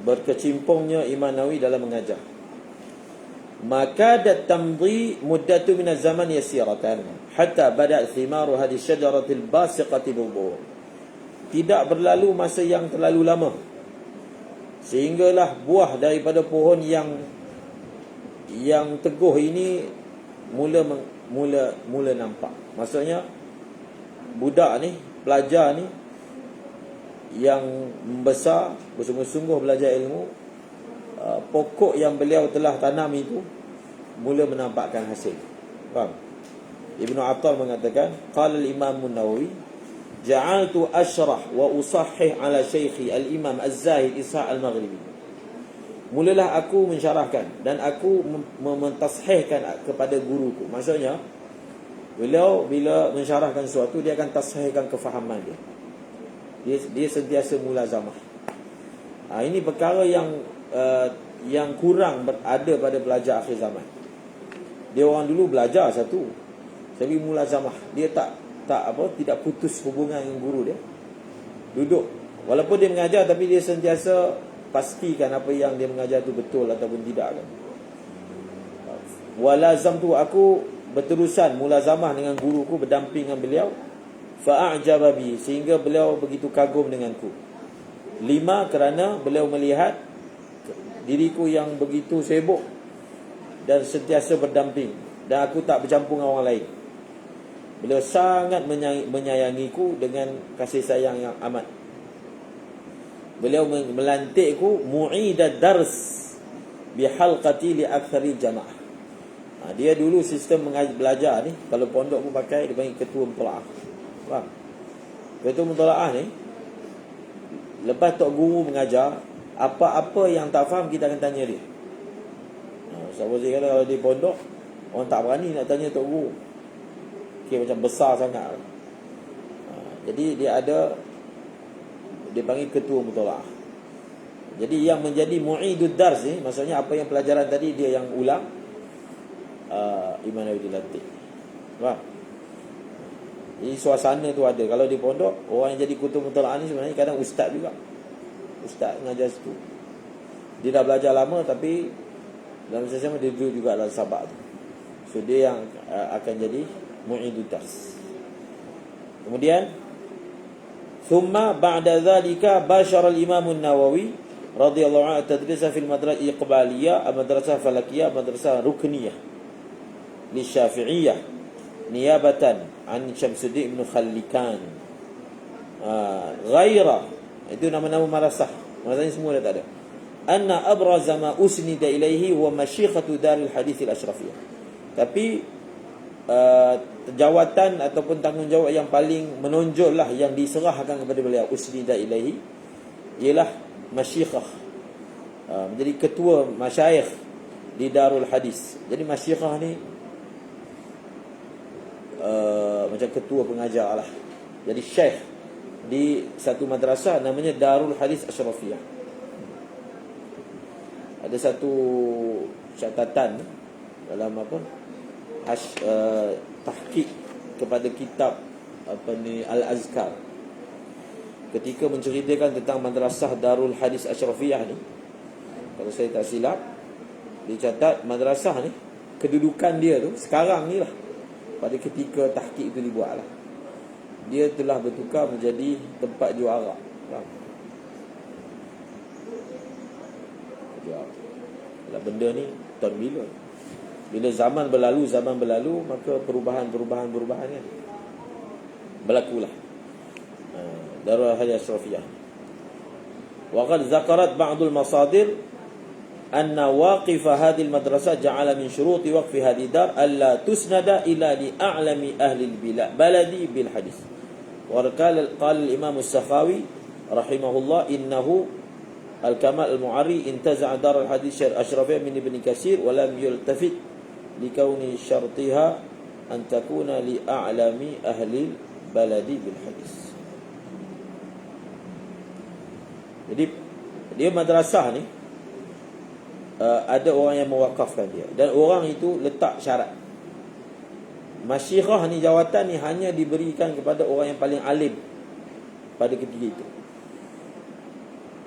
Berkecimpungnya Imam Nawawi dalam mengajar. Maka tamdi muddatu min az-zaman yasiratan hatta bada' thimaru hadhihi syajaratil basiqati bil-dhur. Tidak berlalu masa yang terlalu lama, sehinggalah buah daripada pohon yang teguh ini mula nampak. Maksudnya budak ni, pelajar ni yang membesar, bersungguh-sungguh belajar ilmu, pokok yang beliau telah tanam itu mula menampakkan hasil. Faham? Ibnu Attal mengatakan, qala al-Imam an-Nawawi, ja'altu ashrah wa usahhih ala syaikhi al-Imam Az-Zahid Ishaq al-Maghribi. Mulalah aku mensyarahkan dan aku mentashihkan kepada guruku. Maksudnya, beliau bila mensyarahkan sesuatu, dia akan tashihkan kefahaman dia. Dia sentiasa mulazamah. Ini perkara yang kurang ada pada pelajar akhir zaman. Dia orang dulu belajar satu, tapi mulazamah. Dia tak tidak putus hubungan dengan guru dia. Duduk, walaupun dia mengajar, tapi dia sentiasa pastikan apa yang dia mengajar tu betul ataupun tidak kan. Walazam tu, aku berterusan mulazamah dengan guruku, berdamping dengan beliau. Fa'ajaba bi, sehingga beliau begitu kagum denganku. 5, kerana beliau melihat diriku yang begitu sibuk dan sentiasa berdamping, dan aku tak bercampur dengan orang lain. Beliau sangat menyayangiku dengan kasih sayang yang amat. Beliau melantikku mu'idad dars bihalqati li aktsari jamaah. Dia dulu sistem belajar ni, kalau pondok pun pakai, dia panggil ketua mutalaah. Faham? Ketua mutalaah ni, lepas tok guru mengajar, apa-apa yang tak faham kita akan tanya dia. Sebab saya kata kalau di pondok, orang tak berani nak tanya tok guru. Macam besar sangat. Jadi dia panggil ketua mutalaah. Jadi yang menjadi mu'idud dars ni, maksudnya apa yang pelajaran tadi dia yang ulang, Imam Nawawi dilantik. Faham? Jadi suasana tu ada. Kalau di pondok, orang yang jadi ketua mutalaah ni sebenarnya kadang ustaz juga. Ustaz mengajar situ. Dia dah belajar lama, tapi dalam sesama dia duduk juga dalam sabak tu. So dia yang akan jadi mu'idud dars. Kemudian thumma ba'da dhalika bashara al-Imam an-Nawawi radhiyallahu anhu tadrisa fil madrasah iqbaliyah, madrasah falakiyah, madrasah rukniyah li Syafi'iyah niyabatan an Syamsuddin ibn Khallikan. Ghaira, itu nama-nama madrasah. Madrasah semua dah tak ada. Anna abraza ma usnida ilaihi huwa masyikhatu daril hadits al-ashrafiyah. Tapi jawatan ataupun tanggungjawab yang paling menonjol lah, yang diserahkan kepada beliau, usnida ilaihi, ialah masyikhah, menjadi ketua masyayikh di Darul Hadis. Jadi masyikhah ni macam ketua pengajar lah. Jadi syekh di satu madrasah namanya Darul Hadis Ashrafiyah. Ada satu catatan dalam tahqiq kepada kitab Al-Azkar, ketika menceritakan tentang madrasah Darul Hadis Ashrafiyah ni, kalau saya tak silap, dicatat madrasah ni, kedudukan dia tu sekarang ni lah, pada ketika tahqiq itu dibuat lah, dia telah bertukar menjadi tempat juara. Kalau benda ni tahun bila zaman berlalu, maka perubahan kan berlakulah. Darul Hadis Ashrafiyah. Wa qad zakarat ba'dul masadir anna waqif hadhihi al-madrasah ja'ala min shuruti waqfi hadhihi dar alla tusnada ila li a'lami ahli al-baladi bil hadis. Wa qala al-Imam as-Sakhawi rahimahullah innahu al-Kamal al-Mu'arri intaza'a dar al-hadis Ashrafiyah min Ibn Katsir wa lam yultafit likauni syartiha an takuna li a'lami ahli baladi bil hadis. Jadi dia madrasah ni ada orang yang mewakafkan dia, dan orang itu letak syarat. Masyikhah ni, jawatan ni hanya diberikan kepada orang yang paling alim pada ketika itu.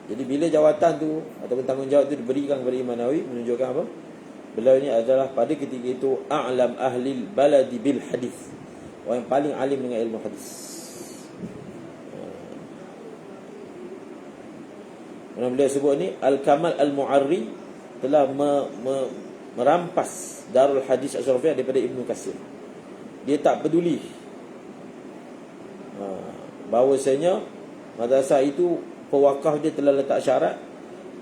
Jadi bila jawatan tu ataupun tanggungjawab tu diberikan kepada Imam Nawawi, menunjukkan apa? Beliau ini adalah pada ketika itu a'lam ahli baladi bil hadis, orang yang paling alim dengan ilmu hadis. Mana beliau sebut ni Al-Kamal Al-Mu'arri telah merampas Darul Hadis Ashrafiyah daripada Ibn Katsir. Dia tak peduli bahawasanya madrasah itu pewakaf dia telah letak syarat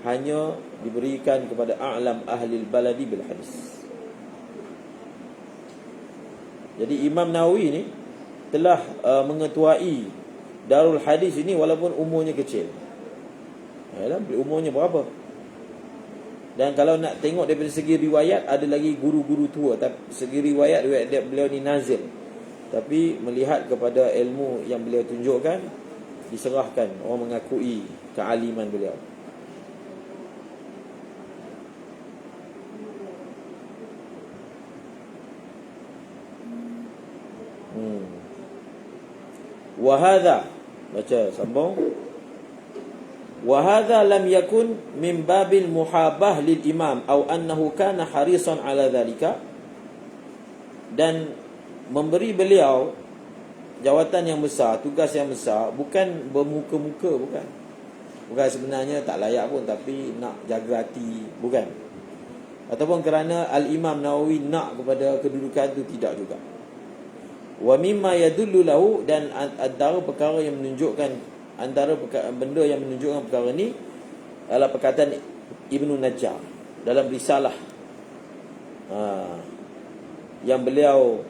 hanya diberikan kepada a'lam ahli baladi bil hadis. Jadi Imam Nawawi ni telah mengetuai Darul Hadis ini walaupun umurnya kecil. Umurnya berapa? Dan kalau nak tengok daripada segi riwayat, ada lagi guru-guru tua. Tapi segi riwayat beliau ni nazil. Tapi melihat kepada ilmu yang beliau tunjukkan, diserahkan, orang mengakui kealiman beliau. Wa hadha, baca sambung. Wa hadha lam yakun min babil muhabah lil imam atau annahu kana harisan ala dhalika. Dan memberi beliau jawatan yang besar, tugas yang besar, bukan bermuka-muka, bukan sebenarnya tak layak pun, tapi nak jaga hati, bukan. Ataupun kerana Al-Imam Nawawi nak kepada kedudukan itu, tidak juga. Wa mimma yadullu lahu, dan antara perkara yang menunjukkan, benda yang menunjukkan perkara ini adalah perkataan Ibnu Najjar dalam risalah yang beliau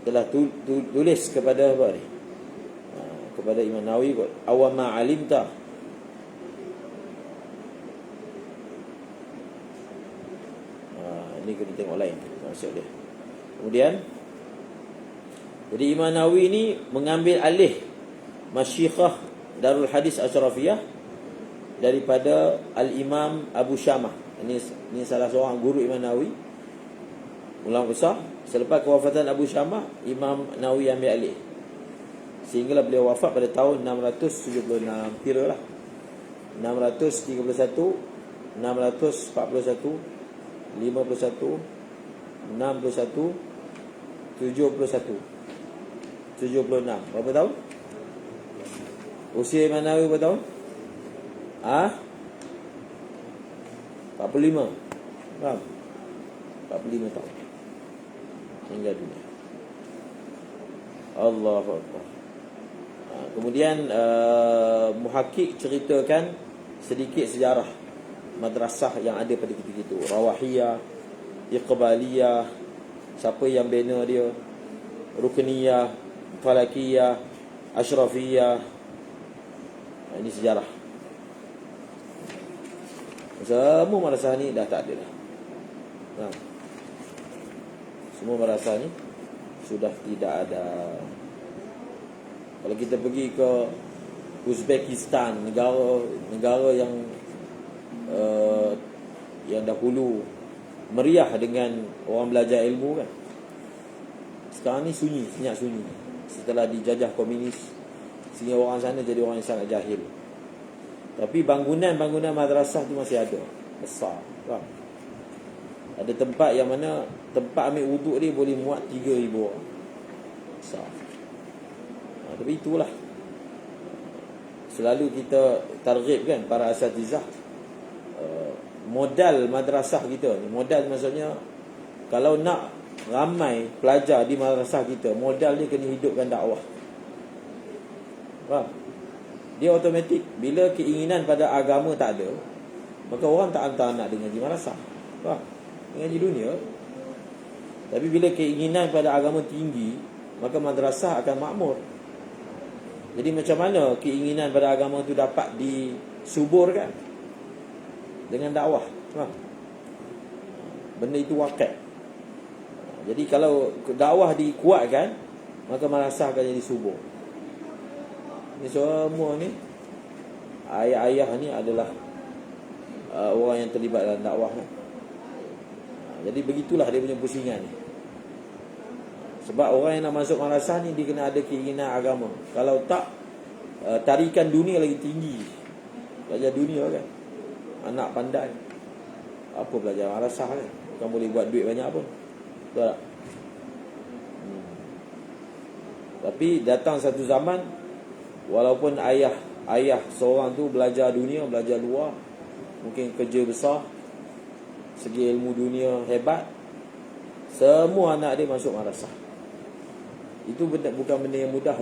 telah tulis kepada apa ni? Kepada Imam Nawawi, awama alimta. Ini kita tengok lain maksud dia. Kemudian, jadi Imam Nawawi ini mengambil alih masyikhah Darul Hadis Asyrafiyah daripada Al-Imam Abu Syamah. Ini salah seorang guru Imam Nawawi, ulama besar. Selepas kewafatan Abu Syamah, Imam Nawawi ambil alih, sehinggalah beliau wafat pada tahun 676. Kiralah 631, 641, 51, 61, 71, 76. Berapa tahun? Usia Imam Nawawi berapa tahun? 45. Faham? 45 tahun hingga dunia. Allahu Akbar. Kemudian Muhakkik ceritakan sedikit sejarah madrasah yang ada pada ketika itu. Rawahiyah, Iqbaliyah, siapa yang bina dia, Rukuniyah, Falakiyah, Ashrafiyah. Ini sejarah. Semua madrasah ni dah tak ada dah. Semua madrasah ni sudah tidak ada. Kalau kita pergi ke Uzbekistan, negara yang dahulu meriah dengan orang belajar ilmu kan, sekarang ni sunyi, senyap sunyi setelah dijajah komunis, sehingga orang sana jadi orang yang sangat jahil. Tapi bangunan madrasah tu masih ada, besar, faham? Ada tempat yang mana tempat ambil wuduk dia boleh muat 3,000 orang. Besar. Tapi itulah, selalu kita targhib kan para asatizah, modal madrasah kita ni. Modal maksudnya, kalau nak ramai pelajar di madrasah kita, modal dia kena hidupkan dakwah. Faham? Dia automatik, bila keinginan pada agama tak ada, maka orang tak hantar anak dia ngaji madrasah. Faham? Ngaji dunia. Tapi bila keinginan pada agama tinggi, maka madrasah akan makmur. Jadi macam mana keinginan pada agama itu dapat disuburkan? Dengan dakwah. Faham? Benda itu wakil. Jadi kalau dakwah dikuatkan, maka madrasah akan jadi subur. Ini semua ni, ayah-ayah ni adalah orang yang terlibat dalam dakwah ni. Jadi begitulah dia punya pusingan ni. Sebab orang yang nak masuk madrasah ni, dia kena ada keinginan agama. Kalau tak, tarikan dunia lagi tinggi. Belajar dunia kan, anak pandai, apa belajar madrasah kan, bukan boleh buat duit banyak pun. Betul tak? Tapi datang satu zaman, walaupun ayah seorang tu belajar dunia, belajar luar, mungkin kerja besar, segi ilmu dunia hebat, semua anak dia masuk madrasah. Itu bukan benda yang mudah.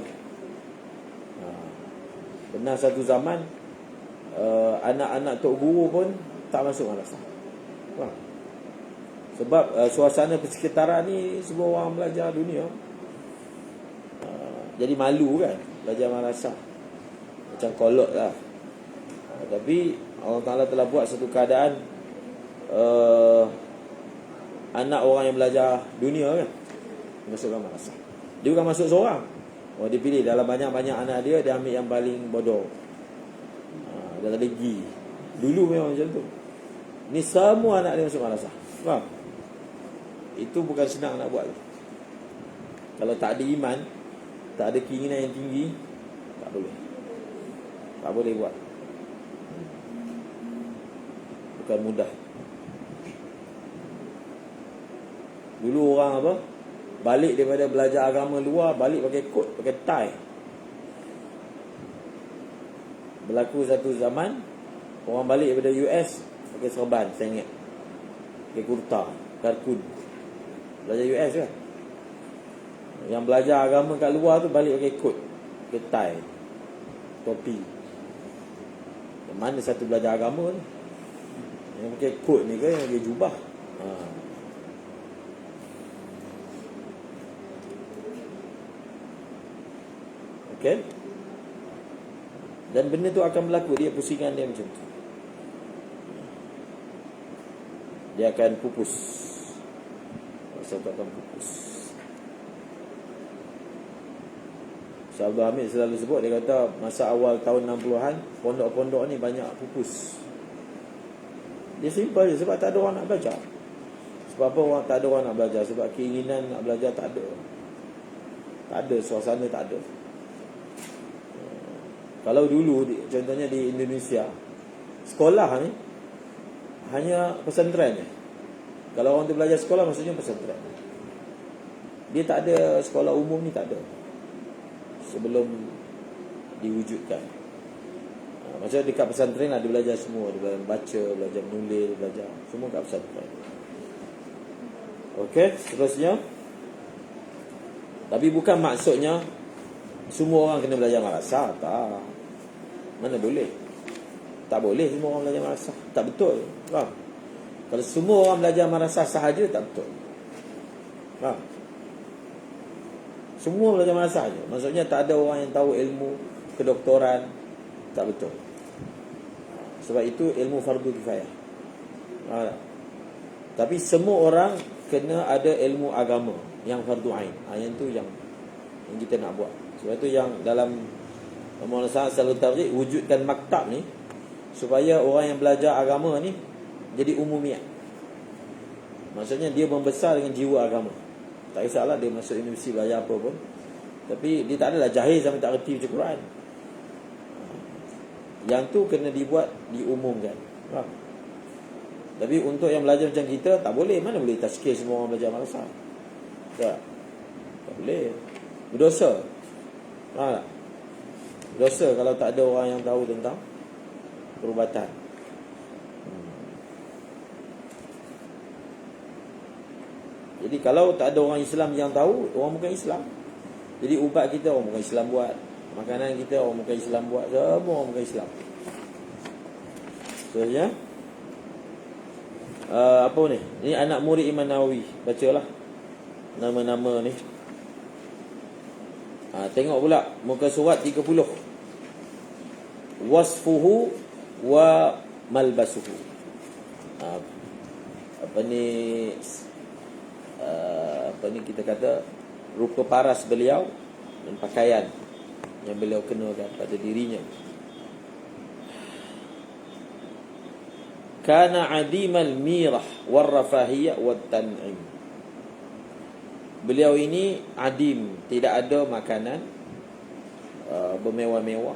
Benar satu zaman, anak-anak tok guru pun tak masuk madrasah. Sebab suasana persekitaran ni semua orang belajar dunia. Jadi malu kan belajar madrasah, macam kolot lah. Tapi Allah Ta'ala telah buat satu keadaan, anak orang yang belajar dunia kan masukkan madrasah. Dia bukan masuk seorang. Dia pilih dalam banyak-banyak anak dia, dia ambil yang paling bodoh. Dia tak lagi. Dulu memang macam tu. Ni semua anak dia masuk madrasah. Faham? Itu bukan senang nak buat. Kalau tak ada iman, tak ada keinginan yang tinggi, Tak boleh. Tak boleh buat. Bukan mudah. Dulu orang apa? Balik daripada belajar agama luar, balik pakai kot, pakai tie. Berlaku satu zaman, orang balik daripada US pakai serban, saya ingat. Pakai kurta, karkun. Belajar US kan? Yang belajar agama kat luar tu balik pakai kot, pakai tie, topi. Mana satu belajar agama ni? Yang pakai kot ni ke yang pakai jubah? Okay? Dan benda tu akan berlaku. Dia pusingan dia macam tu. Dia akan pupus. Masa tu akan pupus. Syekh Hamid selalu sebut, dia kata masa awal tahun 60-an pondok-pondok ni banyak pupus. Dia simple je, sebab tak ada orang nak belajar. Sebab apa orang tak ada orang nak belajar? Sebab keinginan nak belajar tak ada. Tak ada, suasana tak ada. Kalau dulu contohnya di Indonesia, sekolah ni hanya pesantren je. Kalau orang tu belajar sekolah, maksudnya pesantren. Dia tak ada sekolah umum ni, tak ada sebelum diwujudkan. Maksudnya dekat pesantren lah dia belajar semua. Dia belajar baca, belajar menulis, belajar semua kat pesantren. Okey, seterusnya. Tapi bukan maksudnya semua orang kena belajar madrasah. Tak. Mana boleh? Tak boleh semua orang belajar madrasah. Tak betul. Faham? Kalau semua orang belajar madrasah sahaja, tak betul. Faham? Semua belajar madrasah sahaja. Maksudnya tak ada orang yang tahu ilmu kedoktoran. Tak betul. Sebab itu ilmu fardu kifayah. Tapi semua orang kena ada ilmu agama yang fardu ain. Yang tu yang kita nak buat. Sebab itu yang dalam Maulana Sa'ad Tariq wujudkan maktab ni supaya orang yang belajar agama ni jadi umumiat. Maksudnya dia membesar dengan jiwa agama. Tak kisahlah dia masuk universiti belajar apa pun, tapi dia tak adalah jahil sampai tak reti baca Quran. Yang tu kena dibuat, diumumkan. Faham? Tapi untuk yang belajar macam kita, tak boleh. Mana boleh tazkir semua orang belajar madrasah? Tak boleh. Berdosa. Faham tak? Dosa kalau tak ada orang yang tahu tentang perubatan. Jadi kalau tak ada orang Islam yang tahu, orang bukan Islam. Jadi ubat kita orang bukan Islam buat, makanan kita orang bukan Islam buat, semua orang bukan Islam. Seterusnya, apa ni? Ini anak murid Imam Nawawi. Bacalah nama-nama ni. Tengok pula muka surat 30. Wasfuhu wa malbasuhu. Apa ni kita kata rupa paras beliau dan pakaian yang beliau kenakan pada dirinya. Kana adimal mirah war rafahiyah wat tan'im. Beliau ini adim, tidak ada makanan bermewah-mewah,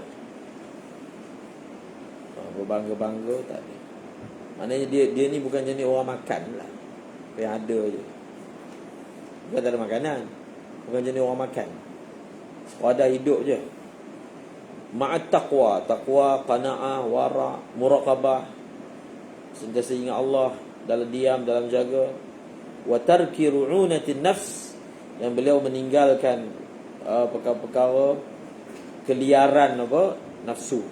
berbangga-bangga, tak ada. Maknanya dia ni bukan jenis orang makan lah, yang ada je. Bukan tak ada makanan, bukan jenis orang makan, sekadar hidup je. Ma'at taqwa, taqwa, qana'ah, wara', muraqabah, sentiasa ingat Allah dalam diam, dalam jaga. Wa tarki ru'unatin nafs, yang beliau meninggalkan perkara-perkara keliaran nafsu.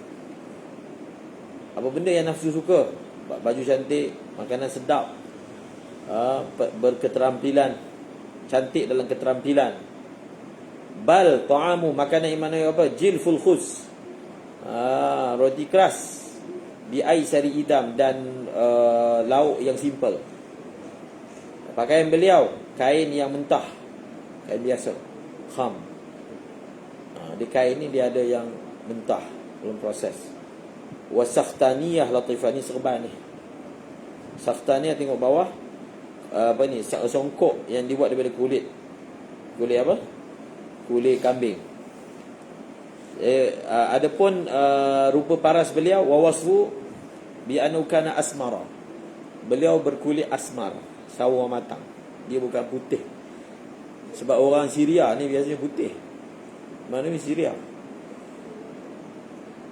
Apa benda yang nafsu suka? Baju cantik, makanan sedap, berketerampilan, cantik dalam keterampilan. Bal ta'amu, makanan iman apa? Jilful khus, roti keras, bi aisari idam, dan lauk yang simple. Pakaian beliau kain yang mentah, kain biasa, kham. Di kain ni dia ada yang mentah, belum proses. Wasaktaniyah latifani, serban ni. Saktaniyah tengok bawah, apa ni, songkok yang dibuat daripada kulit. Kulit apa? Kulit kambing. Adapun rupa paras beliau, wa wasfu bi annahu kana asmara. Beliau berkulit asmar, sawo matang. Dia bukan putih. Sebab orang Syria ni biasanya putih. Mana ni Syria?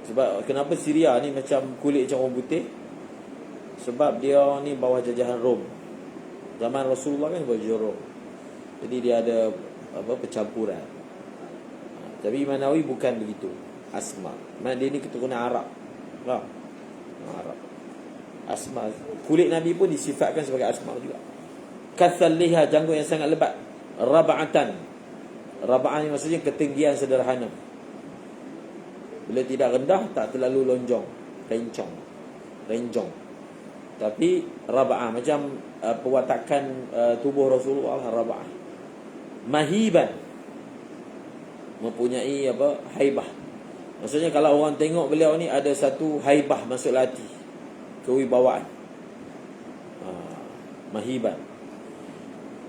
Sebab kenapa Syria ni macam kulit macam orang putih? Sebab dia ni bawah jajahan Rom. Zaman Rasulullah kan bawah jajahan Rom. Jadi dia ada percampuran. Tapi Imam Nawawi bukan begitu. Asmar. Mana dia ni keturunan Arab. Faham? Arab. Asmar. Kulit Nabi pun disifatkan sebagai asmar juga. Kathal liha, janggut yang sangat lebat. Raba'atan. Raba'an ni maksudnya ketinggian sederhana. Bila tidak rendah, tak terlalu lonjong, renjong. Tapi raba'ah macam perwatakan tubuh Rasulullah, raba'ah. Mahiban, mempunyai haibah. Maksudnya kalau orang tengok beliau ni ada satu haibah masuk hati, kewibawaan. Mahiban.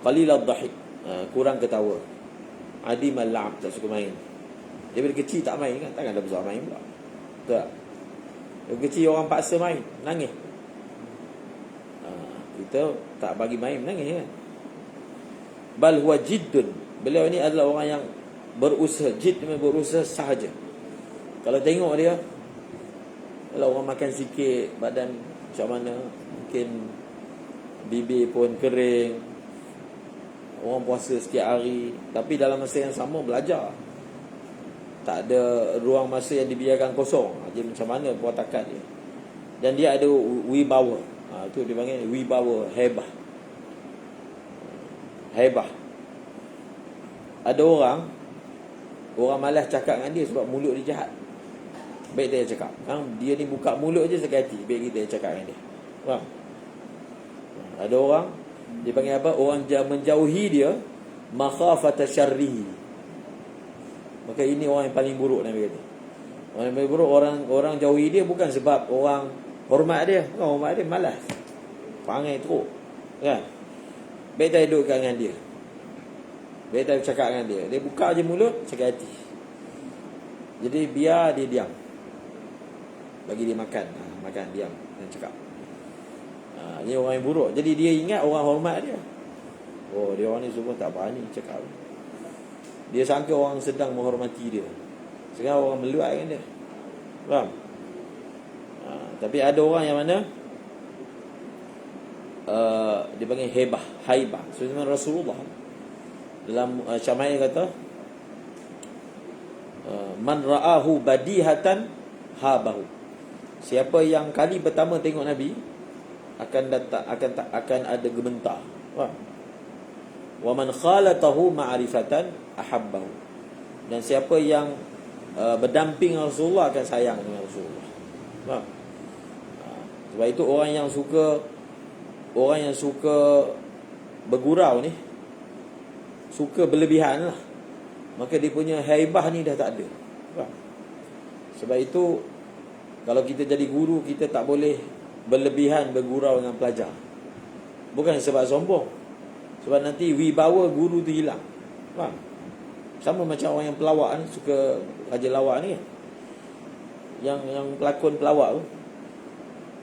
Qalilad dhahik, kurang ketawa. Adimal la'ab, tak suka main. Dia bila kecil tak main kan, takkan dah besar main pula. Betul tak? Dia kecil orang paksa main, nangis. Kita tak bagi main, nangis kan. Bal huwa jiddun. Beliau ni adalah orang yang berusaha. Jidd memang berusaha sahaja. Kalau tengok dia, kalau orang makan sikit, badan macam mana, mungkin bibir pun kering, orang puasa sikit hari, tapi dalam masa yang sama belajar. Tak ada ruang masa yang dibiarkan kosong. Dia macam mana perwatakan dia. Dan dia ada wibawa. Itu dia panggil wibawa, hebah. Hebah. Ada orang malas cakap dengan dia sebab mulut dia jahat. Baik dia cakap. Dia ni buka mulut je sakit hati. Baik kita cakap dengan dia. Faham? Ada orang, dia panggil apa? Orang menjauhi dia makhafata syarrihi. Maka ini orang yang paling buruk Nabi kata. Orang yang paling buruk, orang jauhi dia bukan sebab orang hormat dia. Orang hormat dia malas, pangai teruk, kan? Baik tak duduk dengan dia, baik tak cakap dengan dia. Dia buka je mulut, sakit hati. Jadi biar dia diam, bagi dia makan. Makan, diam dan cakap. Ini orang yang buruk. Jadi dia ingat orang hormat dia. Oh, dia orang ni semua tak berani cakap. Dia sangka orang sedang menghormati dia. Sekarang orang meluat dengan dia. Faham? Tapi ada orang yang mana dia panggil hebah, haibah. Sebenarnya Rasulullah dalam Syama'il kata, man ra'ahu badihatan habahu. Siapa yang kali pertama tengok Nabi akan ada gementar. Faham? Wa man khalatahu ma'rifatan ahabbahu. Dan siapa yang berdamping Rasulullah akan sayang dengan Rasulullah. Faham? Sebab itu orang yang suka bergurau ni, suka berlebihan lah, maka dia punya haibah ni dah tak ada. Faham? Sebab itu kalau kita jadi guru, kita tak boleh berlebihan bergurau dengan pelajar. Bukan sebab sombong, sebab nanti wibawa guru tu hilang. Faham? Sama macam orang yang pelawak ni, suka raja lawak ni kan? Yang pelakon pelawak tu,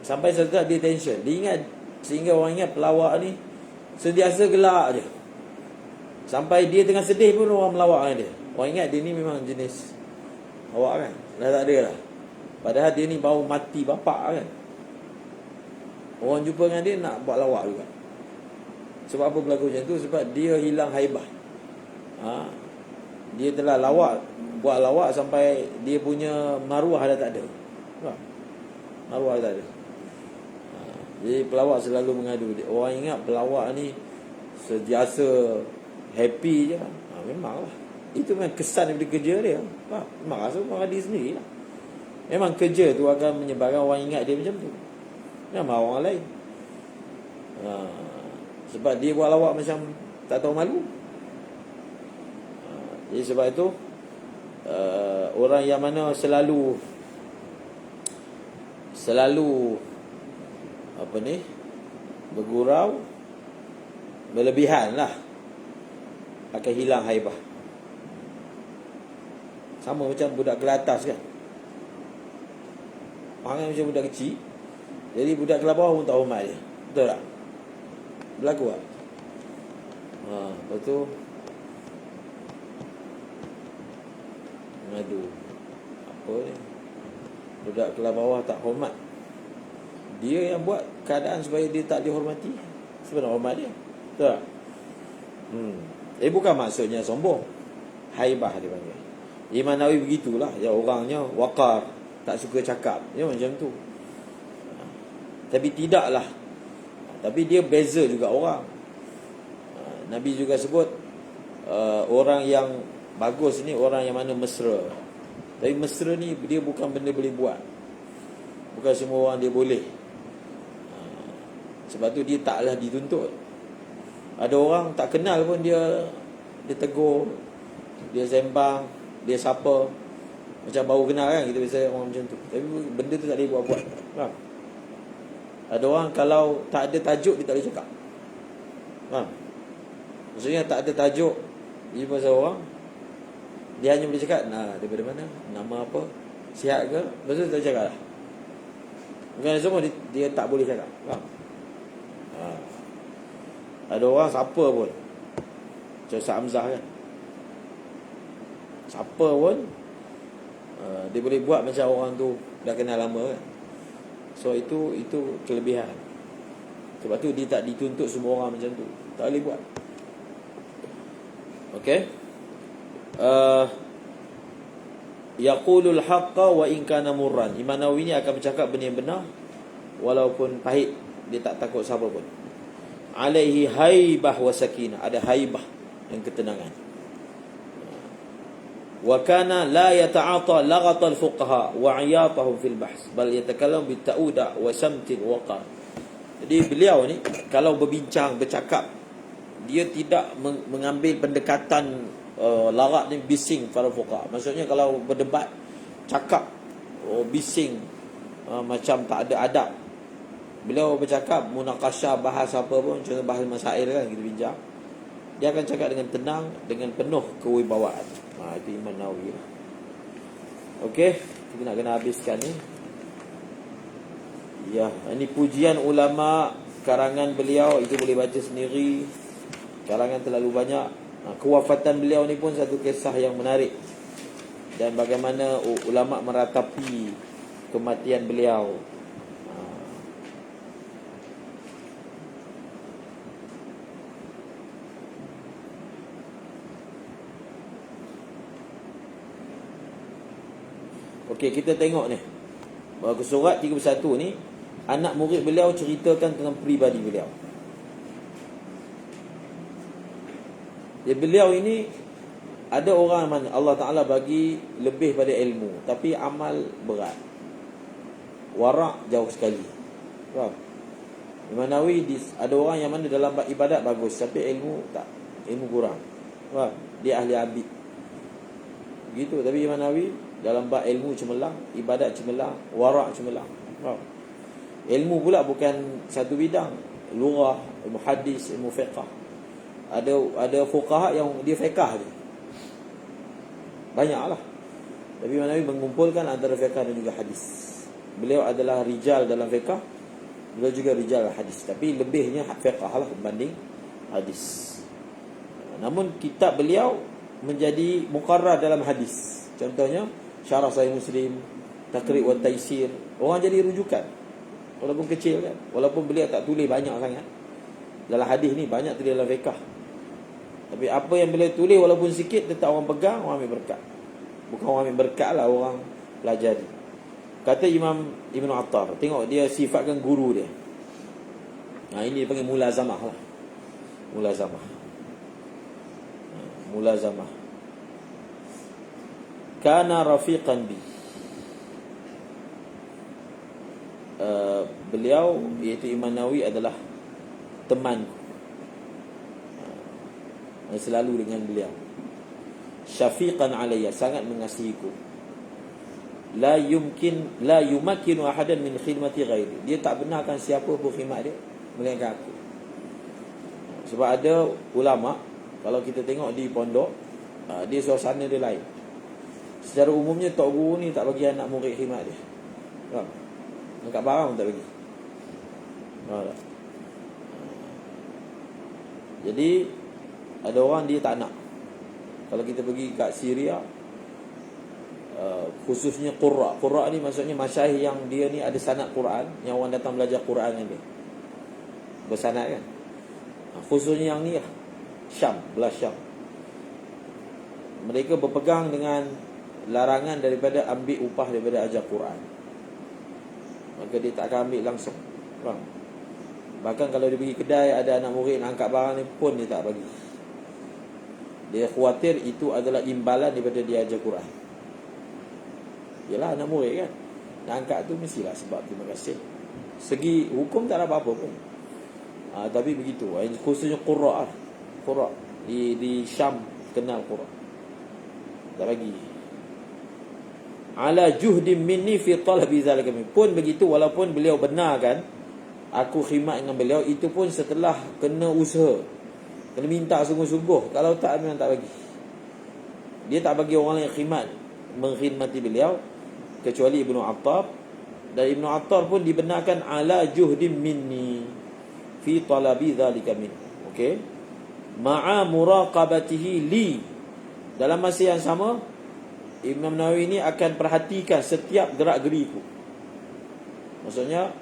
sampai satu saat dia tension. Dia ingat, sehingga orang ingat pelawak ni sentiasa gelak je. Sampai dia tengah sedih pun orang melawak dengan dia. Orang ingat dia ni memang jenis awak kan. Dah tak ada lah. Padahal dia ni baru mati bapak kan. Orang jumpa dengan dia nak buat lawak juga. Sebab apa berlaku macam tu? Sebab dia hilang haibah. Dia telah buat lawak sampai dia punya maruah dah tak ada. Maruah dah tak ada. Jadi pelawak selalu mengadu. Orang ingat pelawak ni sentiasa happy je. Memanglah. Itu memang kesan daripada kerja dia. Memang rasa orang dia sendiri lah. Memang kerja tu akan menyebabkan orang ingat dia macam tu. Memang orang lain. Sebab dia buat lawak macam tak tahu malu. Jadi sebab itu orang yang mana selalu apa ni, bergurau berlebihan lah, akan hilang haibah. Sama macam budak kelas atas kan. Perangai macam budak kecil. Jadi budak kelas bawah pun tak hormat dia. Betul tak? Berlaku tak? Lepas tu ngadu. Apa ni? Budak kelas bawah tak hormat. Dia yang buat keadaan supaya dia tak dihormati. Sebenarnya hormat dia. Betul tak? Bukan maksudnya sombong. Haibah dia panggil. Imam Nawawi begitulah. Ya, orangnya waqar, tak suka cakap. Dia macam tu. Tapi tidaklah. Tapi dia beza juga orang. Nabi juga sebut orang yang bagus ni orang yang mana mesra. Tapi mesra ni dia bukan benda boleh buat. Bukan semua orang dia boleh. Sebab tu dia taklah dituntut. Ada orang tak kenal pun dia tegur, dia sembang, dia sapa. Macam baru kenal kan, kita biasa orang macam tu. Tapi benda tu tak boleh buat-buat. Faham? Ada orang kalau tak ada tajuk dia tak boleh cakap. Faham? Maksudnya tak ada tajuk dia pasal orang, dia hanya boleh cakap, daripada mana, nama apa, sihat ke, lepas tu tak cakap lah. Bukan semua dia tak boleh cakap. Faham? Ada orang siapa pun, macam Ustaz Hamzah kan, siapa pun dia boleh buat macam orang tu dah kenal lama kan. So itu kelebihan. Sebab tu dia tak dituntut semua orang macam tu. Tak boleh buat. Okey. Yaqulul haqqa wa in kana murran. Imam Nawawi ni akan bercakap benda yang benar walaupun pahit. Dia tak takut siapa pun. Alaihi haibah wa sakinah. Ada haibah dan ketenangan. Wa kana la yata'ata laghatal fuqaha wa 'iyatahum fil bahs bal yatakallam bit ta'uda wa samtin waqa. Jadi beliau ni kalau berbincang, bercakap, dia tidak mengambil pendekatan larat ni bising para fuqaha. Maksudnya kalau berdebat, cakap bising, macam tak ada adab. Beliau bercakap munaqasyah, bahas apa pun, contoh bahas masail kan, kita bincang, dia akan cakap dengan tenang, dengan penuh kewibawaan. Itu Imam Nawawi. Okey, kita nak kena habiskan ni. Ya, ini pujian ulama, karangan beliau itu boleh baca sendiri. Karangan terlalu banyak. Kewafatan beliau ni pun satu kisah yang menarik. Dan bagaimana ulama meratapi kematian beliau. Okey, kita tengok ni. Bahawa surat 31 ni, anak murid beliau ceritakan tentang peribadi beliau. Beliau ini ada orang mana Allah Ta'ala bagi lebih pada ilmu, tapi amal berat. Warak jauh sekali. Faham? Imam Nawawi ada orang yang mana dalam ibadat bagus, tapi ilmu tak. Ilmu kurang. Faham? Dia ahli abid. Begitu. Tapi Imam Nawawi dalam bab ilmu cemerlang, ibadat cemerlang, warak cemerlang. Faham? Ilmu pula bukan satu bidang. Lughah, ilmu hadis, ilmu fiqh. Ada fuqaha yang dia fiqh je. Banyaklah. Tapi Imam Nawawi mengumpulkan antara fiqh dan juga hadis. Beliau adalah rijal dalam fiqh, beliau juga rijal hadis. Tapi lebihnya fiqh lah berbanding hadis. Namun kitab beliau menjadi muqarrar dalam hadis. Contohnya Syarah Sahih Muslim, Taqrib wa Taisir. Orang jadi rujukan. Walaupun kecil kan. Walaupun beliau tak tulis banyak sangat. Dalam hadis ni banyak tulis dalam fiqh. Tapi apa yang beliau tulis walaupun sikit, tetap orang pegang, orang ambil berkat. Bukan orang ambil berkat lah, orang pelajari. Kata Imam Ibn Attar, tengok dia sifatkan guru dia. Ini dipanggil mulazamah lah. Mulazamah. Mulazamah. Kana rafiqan bi. Beliau iaitu Imam Nawawi adalah teman selalu dengan beliau. Syafiqan alayya, sangat mengasihiku. La yumakkinu ahadan min khidmati ghairi. Dia tak benarkan siapa pun khidmat dia melainkan aku. Sebab ada ulama, kalau kita tengok di pondok, dia suasana dia lain. Secara umumnya tok guru ni tak bagi anak murid khidmat dia. Faham? Angkat barang pun tak bagi. Faham tak? Jadi ada orang dia tak nak. Kalau kita pergi kat Syria, khususnya qurra. Qurra ni maksudnya masyayikh yang dia ni ada sanad Quran, yang orang datang belajar Quran dengan dia. Bersanad kan? Khususnya yang ni lah, Syam, belah Syam. Mereka berpegang dengan larangan daripada ambil upah daripada ajar Quran. Maka dia tak akan ambil langsung. Faham? Bahkan kalau dia pergi kedai, ada anak murid nak angkat barang ni pun dia tak bagi. Dia khawatir itu adalah imbalan daripada dia ajar Quran. Yalah anak murid kan, nak angkat tu mestilah sebab terima kasih. Segi hukum tak ada apa-apa pun. Tapi begitu. Khususnya qurra lah. Qurra di Syam kenal qurra. Tak bagi. Ala juhdin minni fi talabi zalika min. Pun begitu, walaupun beliau benarkan aku khidmat dengan beliau, itu pun setelah kena usaha, kena minta sungguh-sungguh. Kalau tak, memang tak bagi. Dia tak bagi orang yang khidmat mengkhidmati beliau kecuali Ibnu Attar. Dan Ibnu Attar pun dibenarkan ala juhdin minni fi talabi zalika min. Okey, ma'a muraqabatihi li. Dalam masa yang sama, Imam Nawawi ni akan perhatikan setiap gerak-geriku. Maksudnya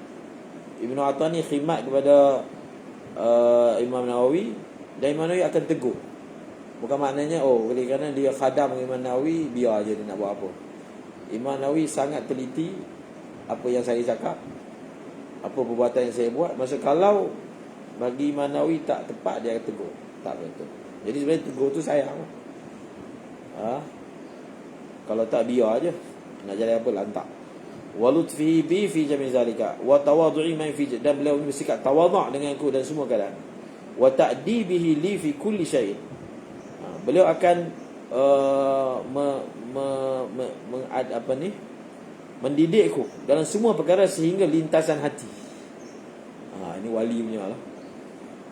Ibnu Attar ni khidmat kepada Imam Nawawi, dan Imam Nawawi akan tegur. Bukan maknanya oleh kerana dia khadam Imam Nawawi, biar je dia nak buat apa. Imam Nawawi sangat teliti apa yang saya cakap, apa perbuatan yang saya buat. Maksud kalau bagi Imam Nawawi tak tepat, dia akan tegur. Tak betul. Jadi sebenarnya tegur tu sayang. Kalau tak, biar aje. Nak jadi apa, lantak. Walutfi bi fi jami' zalika wa tawadhu'i man fi, dan beliau bersikap tawadhu' denganku dan semua keadaan. Wa ta'dibihi li fi kulli syai'. Beliau akan mendidikku dalam semua perkara sehingga lintasan hati. Ini wali punya lah.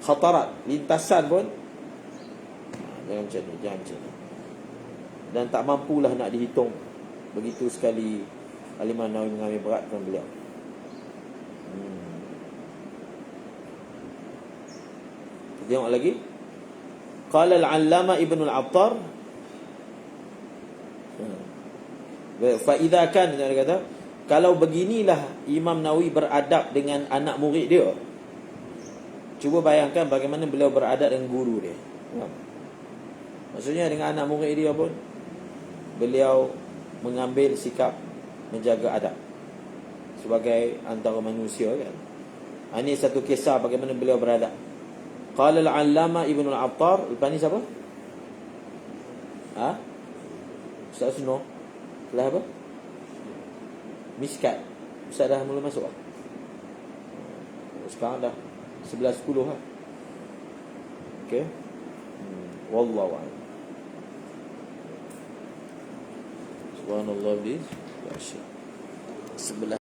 Khatarat, lintasan pun jangan macam ni, jangan macam ni. Dan tak mampulah nak dihitung. Begitu sekali Al-Imam Nawawi mengambil beratkan beliau. Tengok lagi. Qala al-Allama Ibnu al-Attar, fa idza kan, dia kata, kalau beginilah Imam Nawawi beradab dengan anak murid dia. Cuba bayangkan bagaimana beliau beradab dengan guru dia. Maksudnya dengan anak murid dia pun beliau mengambil sikap menjaga adab sebagai antara manusia kan. Ini satu kisah bagaimana beliau beradab. Qala al-Allama Ibnu al-Attar. Lepas ni siapa? Ustaz Suno. Kelas apa? Miskat. Ustaz dah mula masuk lah. Sekarang dah 11.10 lah. Okay. Wallahu a'lam. Subhanallah bi. Sebelah